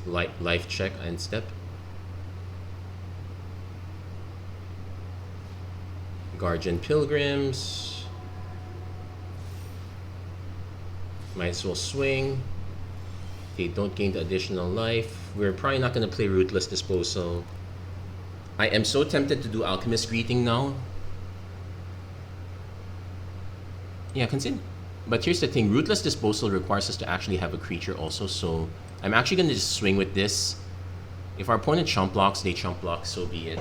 [SPEAKER 1] life check end step. Guardian Pilgrims. Might as well swing. They don't gain the additional life. We're probably not going to play Ruthless Disposal. I am so tempted to do Alchemist Greeting now. Yeah, consider. But here's the thing, Ruthless Disposal requires us to actually have a creature also, so I'm actually going to just swing with this. If our opponent chump blocks, they chump block, so be it.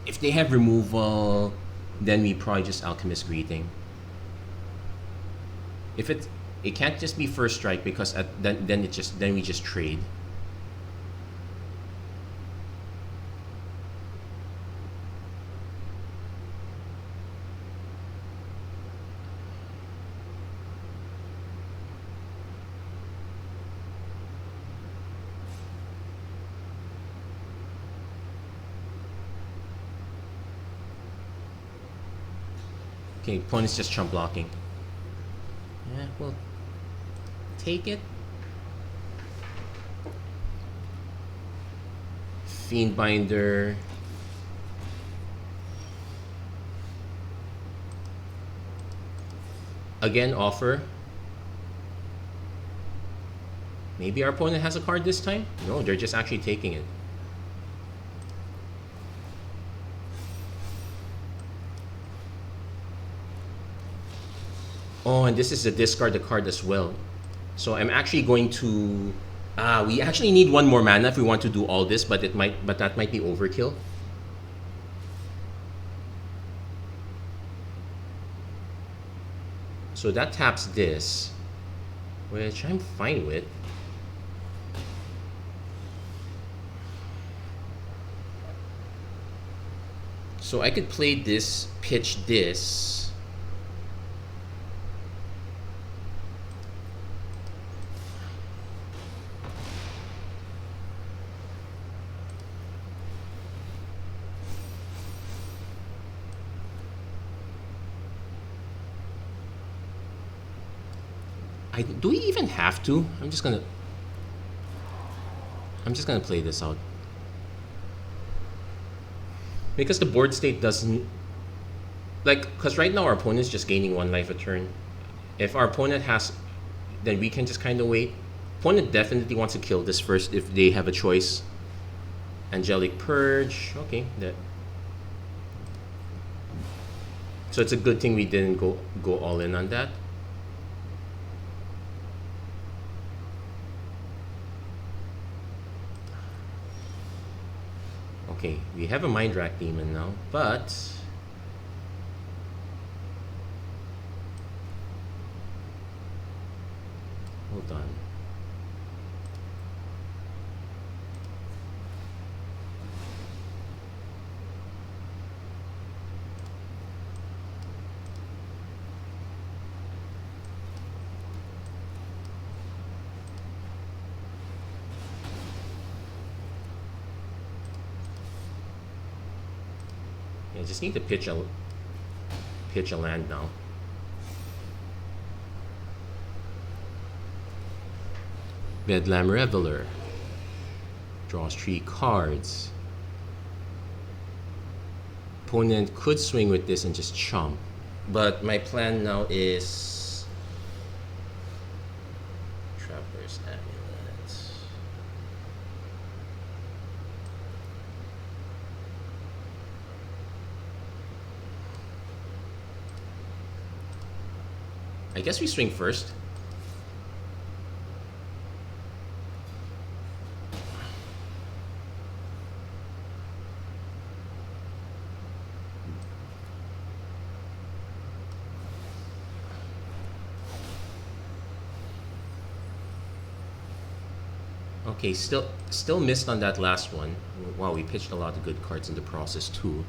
[SPEAKER 1] If they have removal, then we probably just Alchemist Greeting. If it can't just be first strike, because then we just trade. Okay, opponent's just chump blocking. Yeah, well, take it. Fiendbinder. Again, offer. Maybe our opponent has a card this time? No, they're just actually taking it. Oh, and this is a discard the card as well. So I'm actually going to... we actually need one more mana if we want to do all this, but that might be overkill. So that taps this, which I'm fine with. So I could play this, pitch this. Do we even have to? I'm just gonna play this out. Because the board state doesn't... because right now our opponent's just gaining 1 life a turn. If our opponent has... then we can just kind of wait. Opponent definitely wants to kill this first if they have a choice. Angelic Purge. Okay, that... So it's a good thing we didn't go all in on that. Okay, we have a Mind Rack Demon now, but... hold on. I just need to pitch a land now. Bedlam Reveler. Draws 3 cards. Opponent could swing with this and just chump. But my plan now is... Traveler's Amulet. I guess we swing first. Okay, still missed on that last one. Wow, we pitched a lot of good cards in the process too.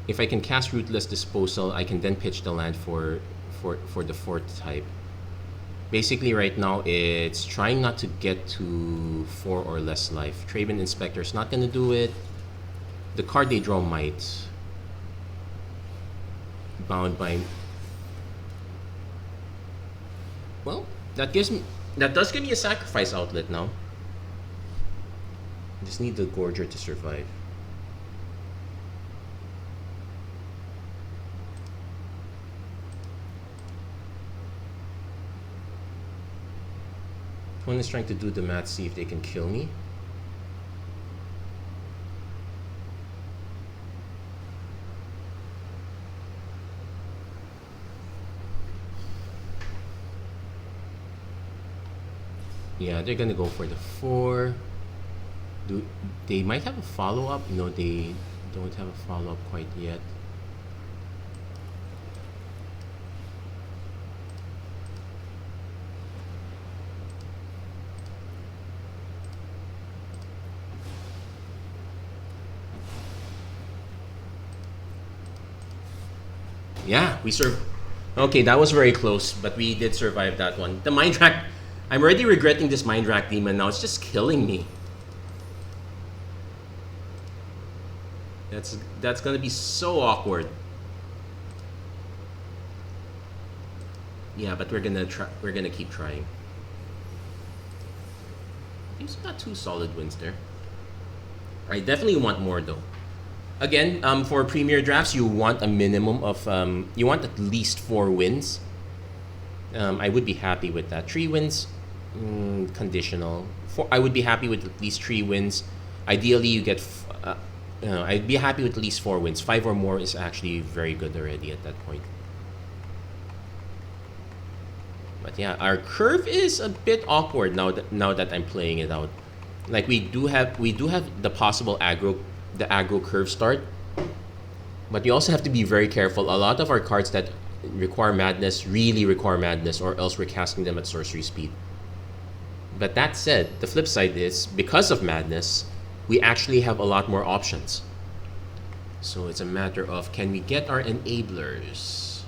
[SPEAKER 1] If I can cast Rootless Disposal, I can then pitch the land for the fourth type. Basically, right now it's trying not to get to 4 or less life. Traven Inspector's not gonna do it. The card they draw might. Bound by. Well, that does give me a sacrifice outlet now. Just need the Gorger to survive. One is trying to do the math, see if they can kill me. Yeah, they're gonna go for the 4. They might have a follow-up? No, they don't have a follow-up quite yet. Yeah, we survived. Okay, that was very close, but we did survive that one. The Mind Rack, I'm already regretting this Mind Rack Demon now. It's just killing me. That's gonna be so awkward. Yeah, but we're gonna keep trying. These are not 2 solid wins there. I definitely want more though. Again, for premier drafts, you want a minimum of you want at least 4 wins. I would be happy with that. 3 wins, conditional. I would be happy with at least 3 wins. Ideally, you get. I'd be happy with at least 4 wins. 5 or more is actually very good already at that point. But yeah, our curve is a bit awkward now that I'm playing it out. Like we do have the possible aggro curve start, but you also have to be very careful. A lot of our cards that require madness really require madness, or else we're casting them at sorcery speed. But that said, the flip side is because of madness, we actually have a lot more options. So it's a matter of, can we get our enablers?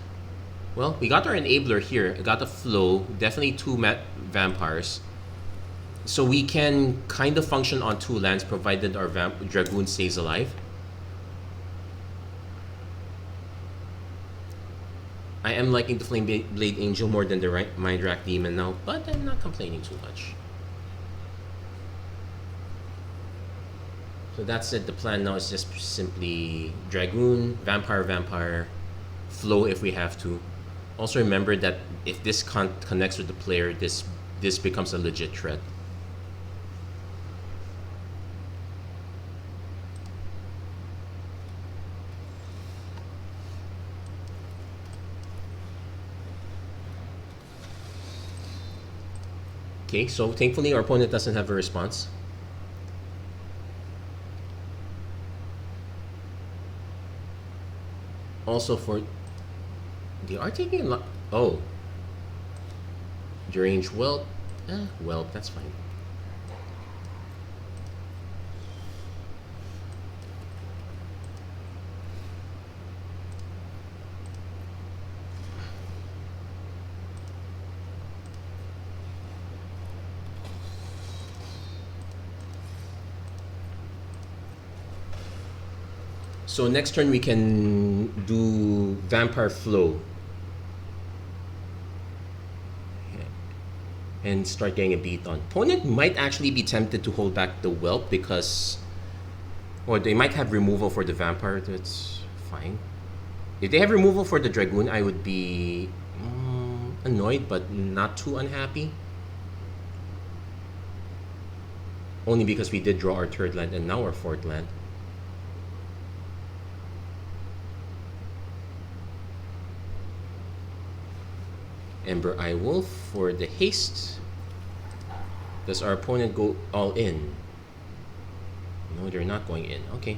[SPEAKER 1] Well, we got our enabler here. I got a flow, definitely 2 vampires. So we can kind of function on 2 lands provided our Dragoon stays alive. I am liking the Flame Blade Angel more than the Mind Rack Demon now, but I'm not complaining too much. So that said, the plan now is just simply Dragoon, Vampire, flow if we have to. Also remember that if this connects with the player, this becomes a legit threat. Okay, so thankfully our opponent doesn't have a response. Also they are taking a lot. Oh, deranged whelp. Whelp, that's fine. So next turn we can do Vampire Flow. And start getting a beat on. Opponent might actually be tempted to hold back the Whelp because, or they might have removal for the Vampire. That's fine. If they have removal for the Dragoon, I would be annoyed but not too unhappy. Only because we did draw our 3rd land and now our 4th land. Ember Eye Wolf for the haste. Does our opponent go all in? No, they're not going in. Okay.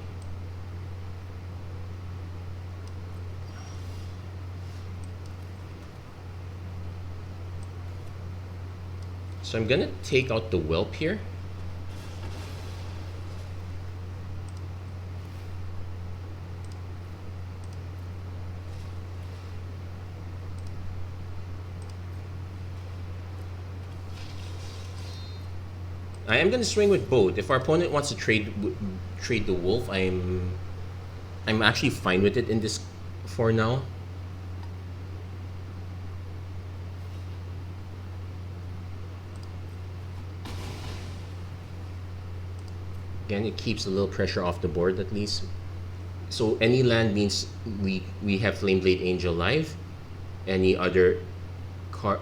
[SPEAKER 1] So I'm gonna take out the Whelp here. I am gonna swing with both. If our opponent wants to trade the wolf, I'm actually fine with it in this for now. Again, it keeps a little pressure off the board at least. So any land means we have Flameblade Angel live. Any other card.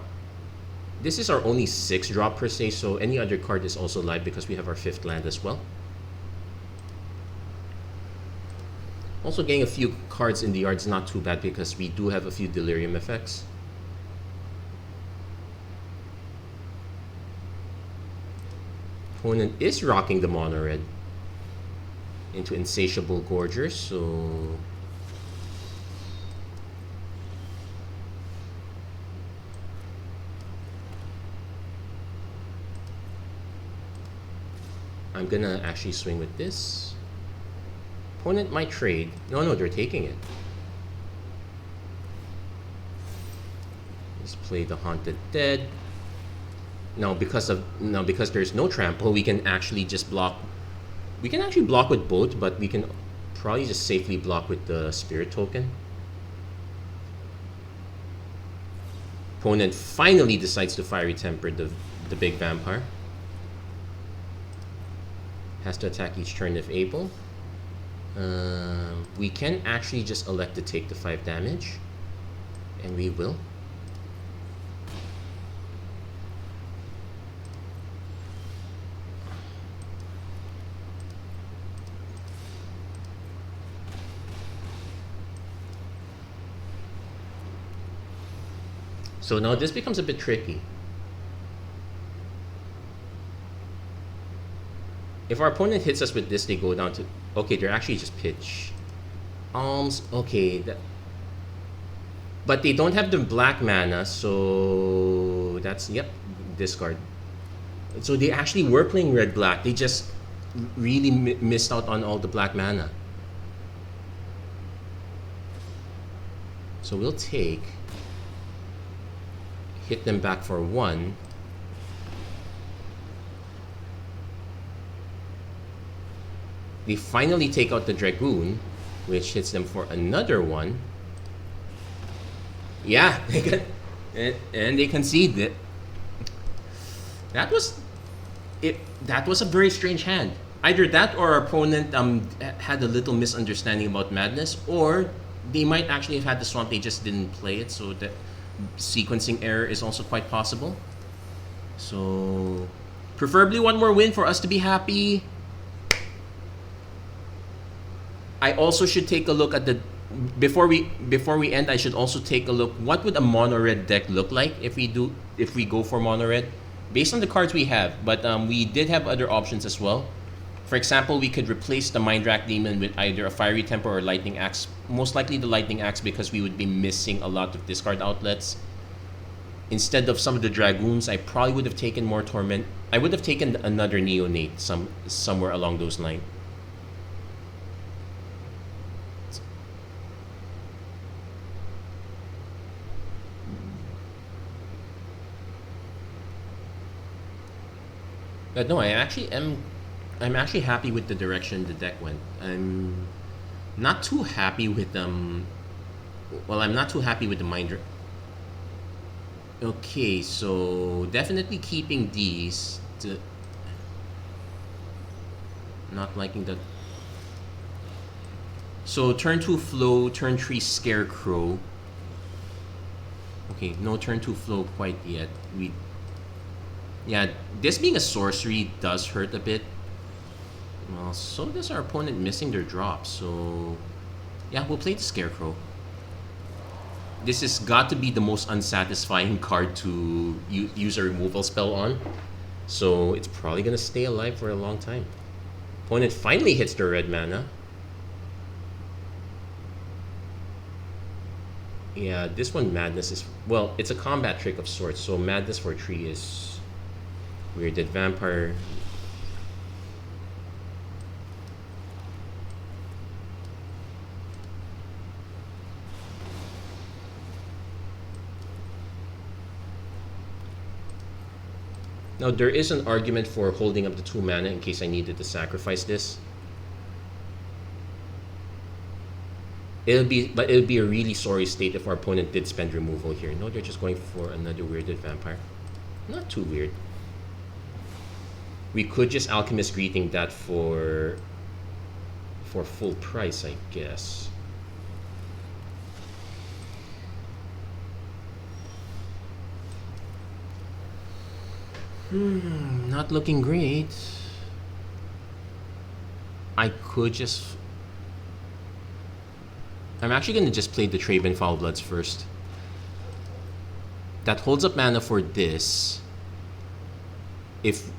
[SPEAKER 1] This is our only 6 drop per se, so any other card is also live because we have our 5th land as well. Also getting a few cards in the yard is not too bad because we do have a few delirium effects. Opponent is rocking the mono red into Insatiable Gorger, so I'm gonna actually swing with this. Opponent might trade. No, they're taking it. Let's play the Haunted Dead. Now because there's no trample, we can actually just block. We can actually block with both, but we can probably just safely block with the Spirit Token. Opponent finally decides to Fiery Temper the big vampire. Has to attack each turn if able. We can actually just elect to take the 5 damage, and we will. So now this becomes a bit tricky. If our opponent hits us with this, they go down to... Okay, they're actually just pitch. Alms, okay. But they don't have the black mana, so... That's, yep, discard. So they actually were playing red-black. They just really missed out on all the black mana. So we'll take... Hit them back for 1. They finally take out the Dragoon, which hits them for another 1. Yeah, and they concede it. That was it. That was a very strange hand. Either that or our opponent had a little misunderstanding about Madness, or they might actually have had the Swamp, they just didn't play it, so that sequencing error is also quite possible. So preferably one more win for us to be happy. I also should take a look at the before we end. I should also take a look, what would a mono red deck look like if we go for mono red based on the cards we have. But we did have other options as well. For example, we could replace the Mind Rack Demon with either a Fiery Temper or Lightning Axe. Most likely the Lightning Axe because we would be missing a lot of discard outlets. Instead of some of the Dragoons, I probably would have taken more Torment. I would have taken another Neonate somewhere along those lines. But no, I'm actually happy with the direction the deck went. I'm not too happy with well, I'm not too happy with the Mind. Okay, so definitely keeping these. Not liking that. So turn 2 Flow, turn 3 Scarecrow. Okay, no turn 2 Flow quite yet. Yeah, this being a sorcery does hurt a bit. Well, so does our opponent missing their drop, so... Yeah, we'll play the Scarecrow. this has got to be the most unsatisfying card to use a removal spell on. So it's probably gonna stay alive for a long time. Opponent finally hits the red mana. Yeah, this one Madness is, well, it's a combat trick of sorts. So Madness for 3 is Weirded Vampire. Now there is an argument for holding up the 2 mana in case I needed to sacrifice this. It'll be a really sorry state if our opponent did spend removal here. No, they're just going for another Weirded Vampire. Not too weird. We could just Alchemist Greeting that for full price, I guess. Not looking great. I could just... I'm actually going to just play the Traven Foulbloods first. That holds up mana for this. If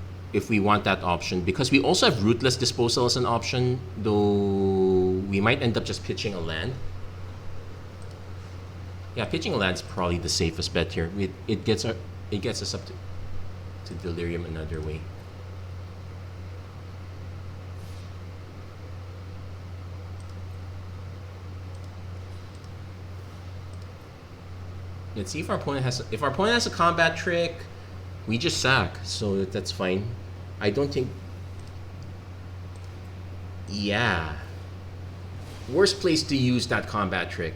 [SPEAKER 1] we want that option. Because we also have Rootless Disposal as an option. Though we might end up just pitching a land. Yeah, pitching a land's probably the safest bet here. It gets us up to Delirium another way. Let's see if our opponent has a combat trick, we just sack, so that's fine. I don't think. Yeah. Worst place to use that combat trick.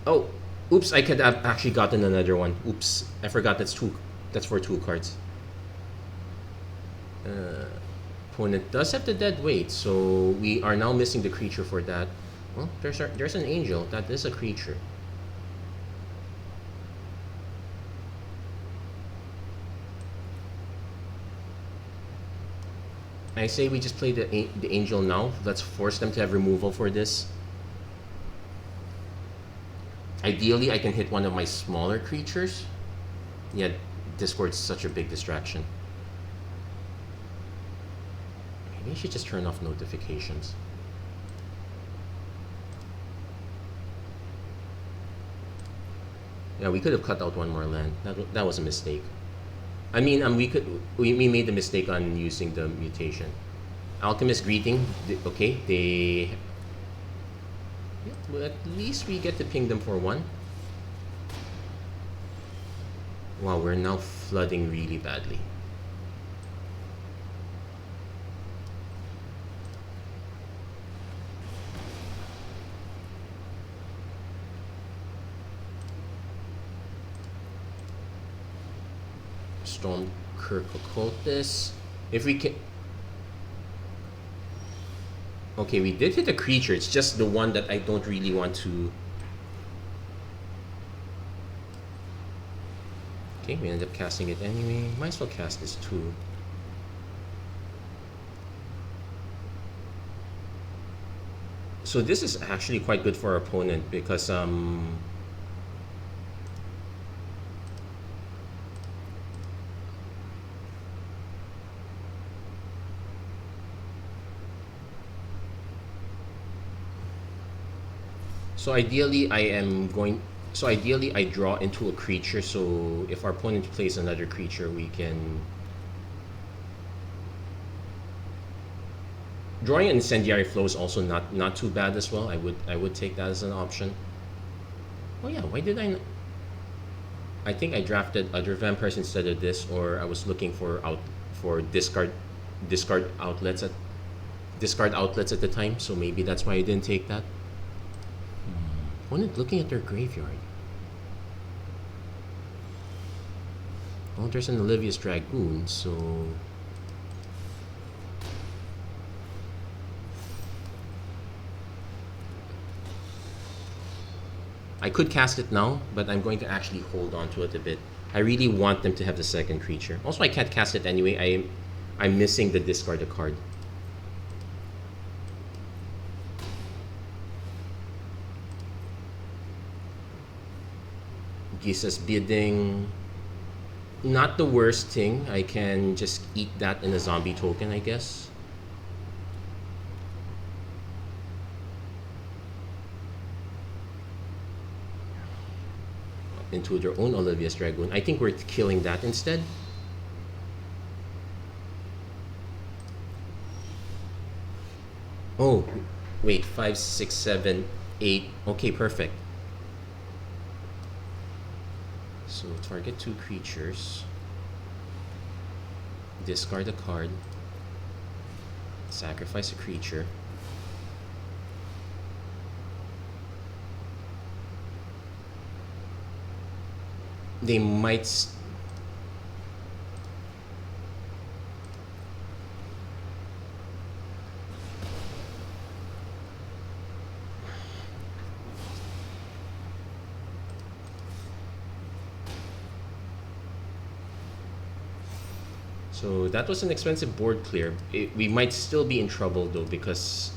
[SPEAKER 1] Oh, oops! I could have actually gotten another one. Oops! I forgot that's two. That's for 2 cards. Opponent does have the dead weight, so we are now missing the creature for that. Well, there's an angel. That is a creature. I say we just play the angel now. Let's force them to have removal for this. Ideally, I can hit one of my smaller creatures. Yeah, Discord's such a big distraction. Maybe I should just turn off notifications. Yeah, we could have cut out one more land. That was a mistake. I mean, we made the mistake on using the mutation. Alchemist Greeting, okay, they... Yeah, well, at least we get to ping them for 1. Wow, we're now flooding really badly. Stormkirk Occultist. If we can... Okay, we did hit a creature. It's just the one that I don't really want to... Okay, we ended up casting it anyway. Might as well cast this too. So this is actually quite good for our opponent because So ideally I draw into a creature, so if our opponent plays another creature, we can... Drawing an Incendiary Flow is also not too bad as well. I would take that as an option. Oh yeah, why did I... I think I drafted other vampires instead of this, or I was looking for discard outlets at the time, so maybe that's why I didn't take that. Opponent looking at their graveyard. Well, there's an Olivia's Dragoon, so... I could cast it now, but I'm going to actually hold on to it a bit. I really want them to have the second creature. Also, I can't cast it anyway. I'm missing the discard a card. He says bidding. Not the worst thing. I can just eat that in a zombie token, I guess. Into their own Olivia's Dragoon. I think we're killing that instead. Oh, wait, 5, 6, 7, 8. Okay, perfect. So target 2 creatures. Discard a card. Sacrifice a creature. They might so that was an expensive board clear. We might still be in trouble though, because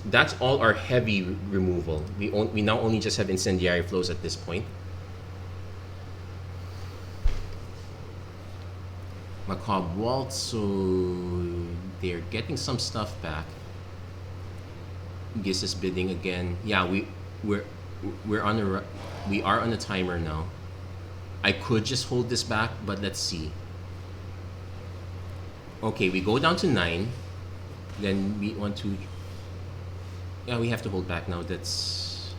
[SPEAKER 1] that's all our heavy removal. We now only just have incendiary flows at this point. Macabre Waltz, so they're getting some stuff back. Gives us bidding again. Yeah, we are on a timer now. I could just hold this back, but let's see. Okay, we go down to 9. Then we want to. Yeah, we have to hold back now. That's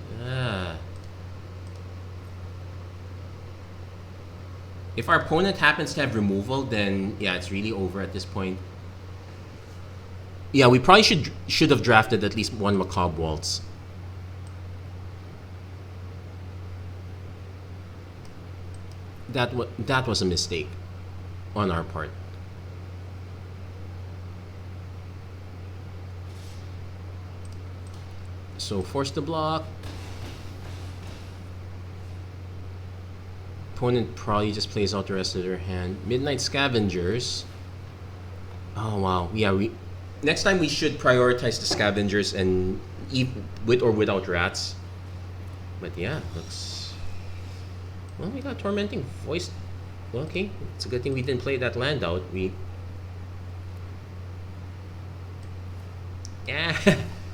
[SPEAKER 1] If our opponent happens to have removal, then yeah, it's really over at this point. Yeah, we probably should have drafted at least one Macabre Waltz. That was a mistake on our part. So force the block. Opponent probably just plays out the rest of their hand. Midnight Scavengers. Oh wow, yeah. Next time we should prioritize the Scavengers and with or without rats. But yeah, looks. Well, we got Tormenting Voice. Well, okay, it's a good thing we didn't play that land out. Yeah,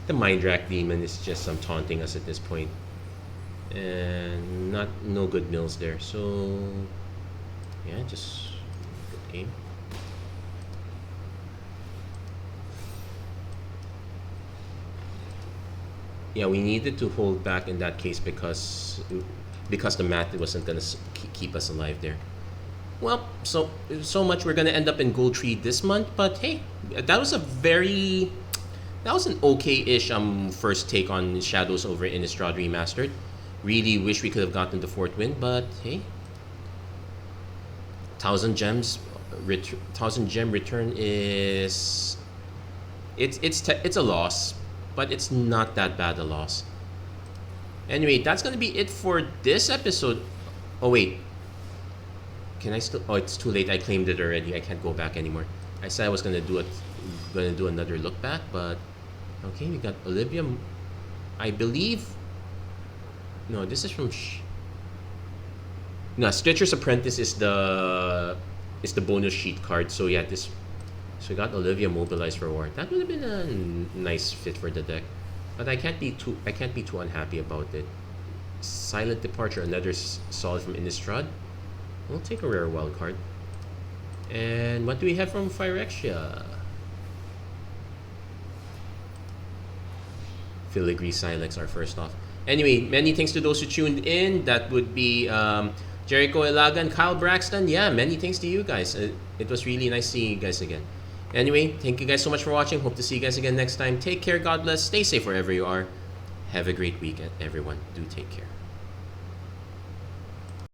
[SPEAKER 1] the Mind Rack Demon is just taunting us at this point. And no good mills there, so yeah, just good game. Yeah, we needed to hold back in that case because the math wasn't gonna keep us alive there. Well, so much we're gonna end up in Gold Tree this month, but hey, that was an okay-ish first take on Shadows over Innistrad Remastered. Really wish we could have gotten the 4th win, but hey, 1,000 gems, 1,000 gem return is it's a loss, but it's not that bad a loss. Anyway, that's gonna be it for this episode. Oh wait, can I still? Oh, it's too late. I claimed it already. I can't go back anymore. I said I was gonna do another look back, but okay, we got Olivia. I believe. No, this is from. No, Stitcher's Apprentice is the bonus sheet card. So yeah, so we got Olivia mobilized for war. That would have been a nice fit for the deck, but I can't be too unhappy about it. Silent Departure, another solid from Innistrad. We'll take a rare wild card. And what do we have from Phyrexia? Filigree Silex, our first off. Anyway, many thanks to those who tuned in. That would be Jericho Elaga and Kyle Braxton. Yeah, many thanks to you guys. It was really nice seeing you guys again. Anyway, thank you guys so much for watching. Hope to see you guys again next time. Take care. God bless. Stay safe wherever you are. Have a great weekend, everyone. Do take care.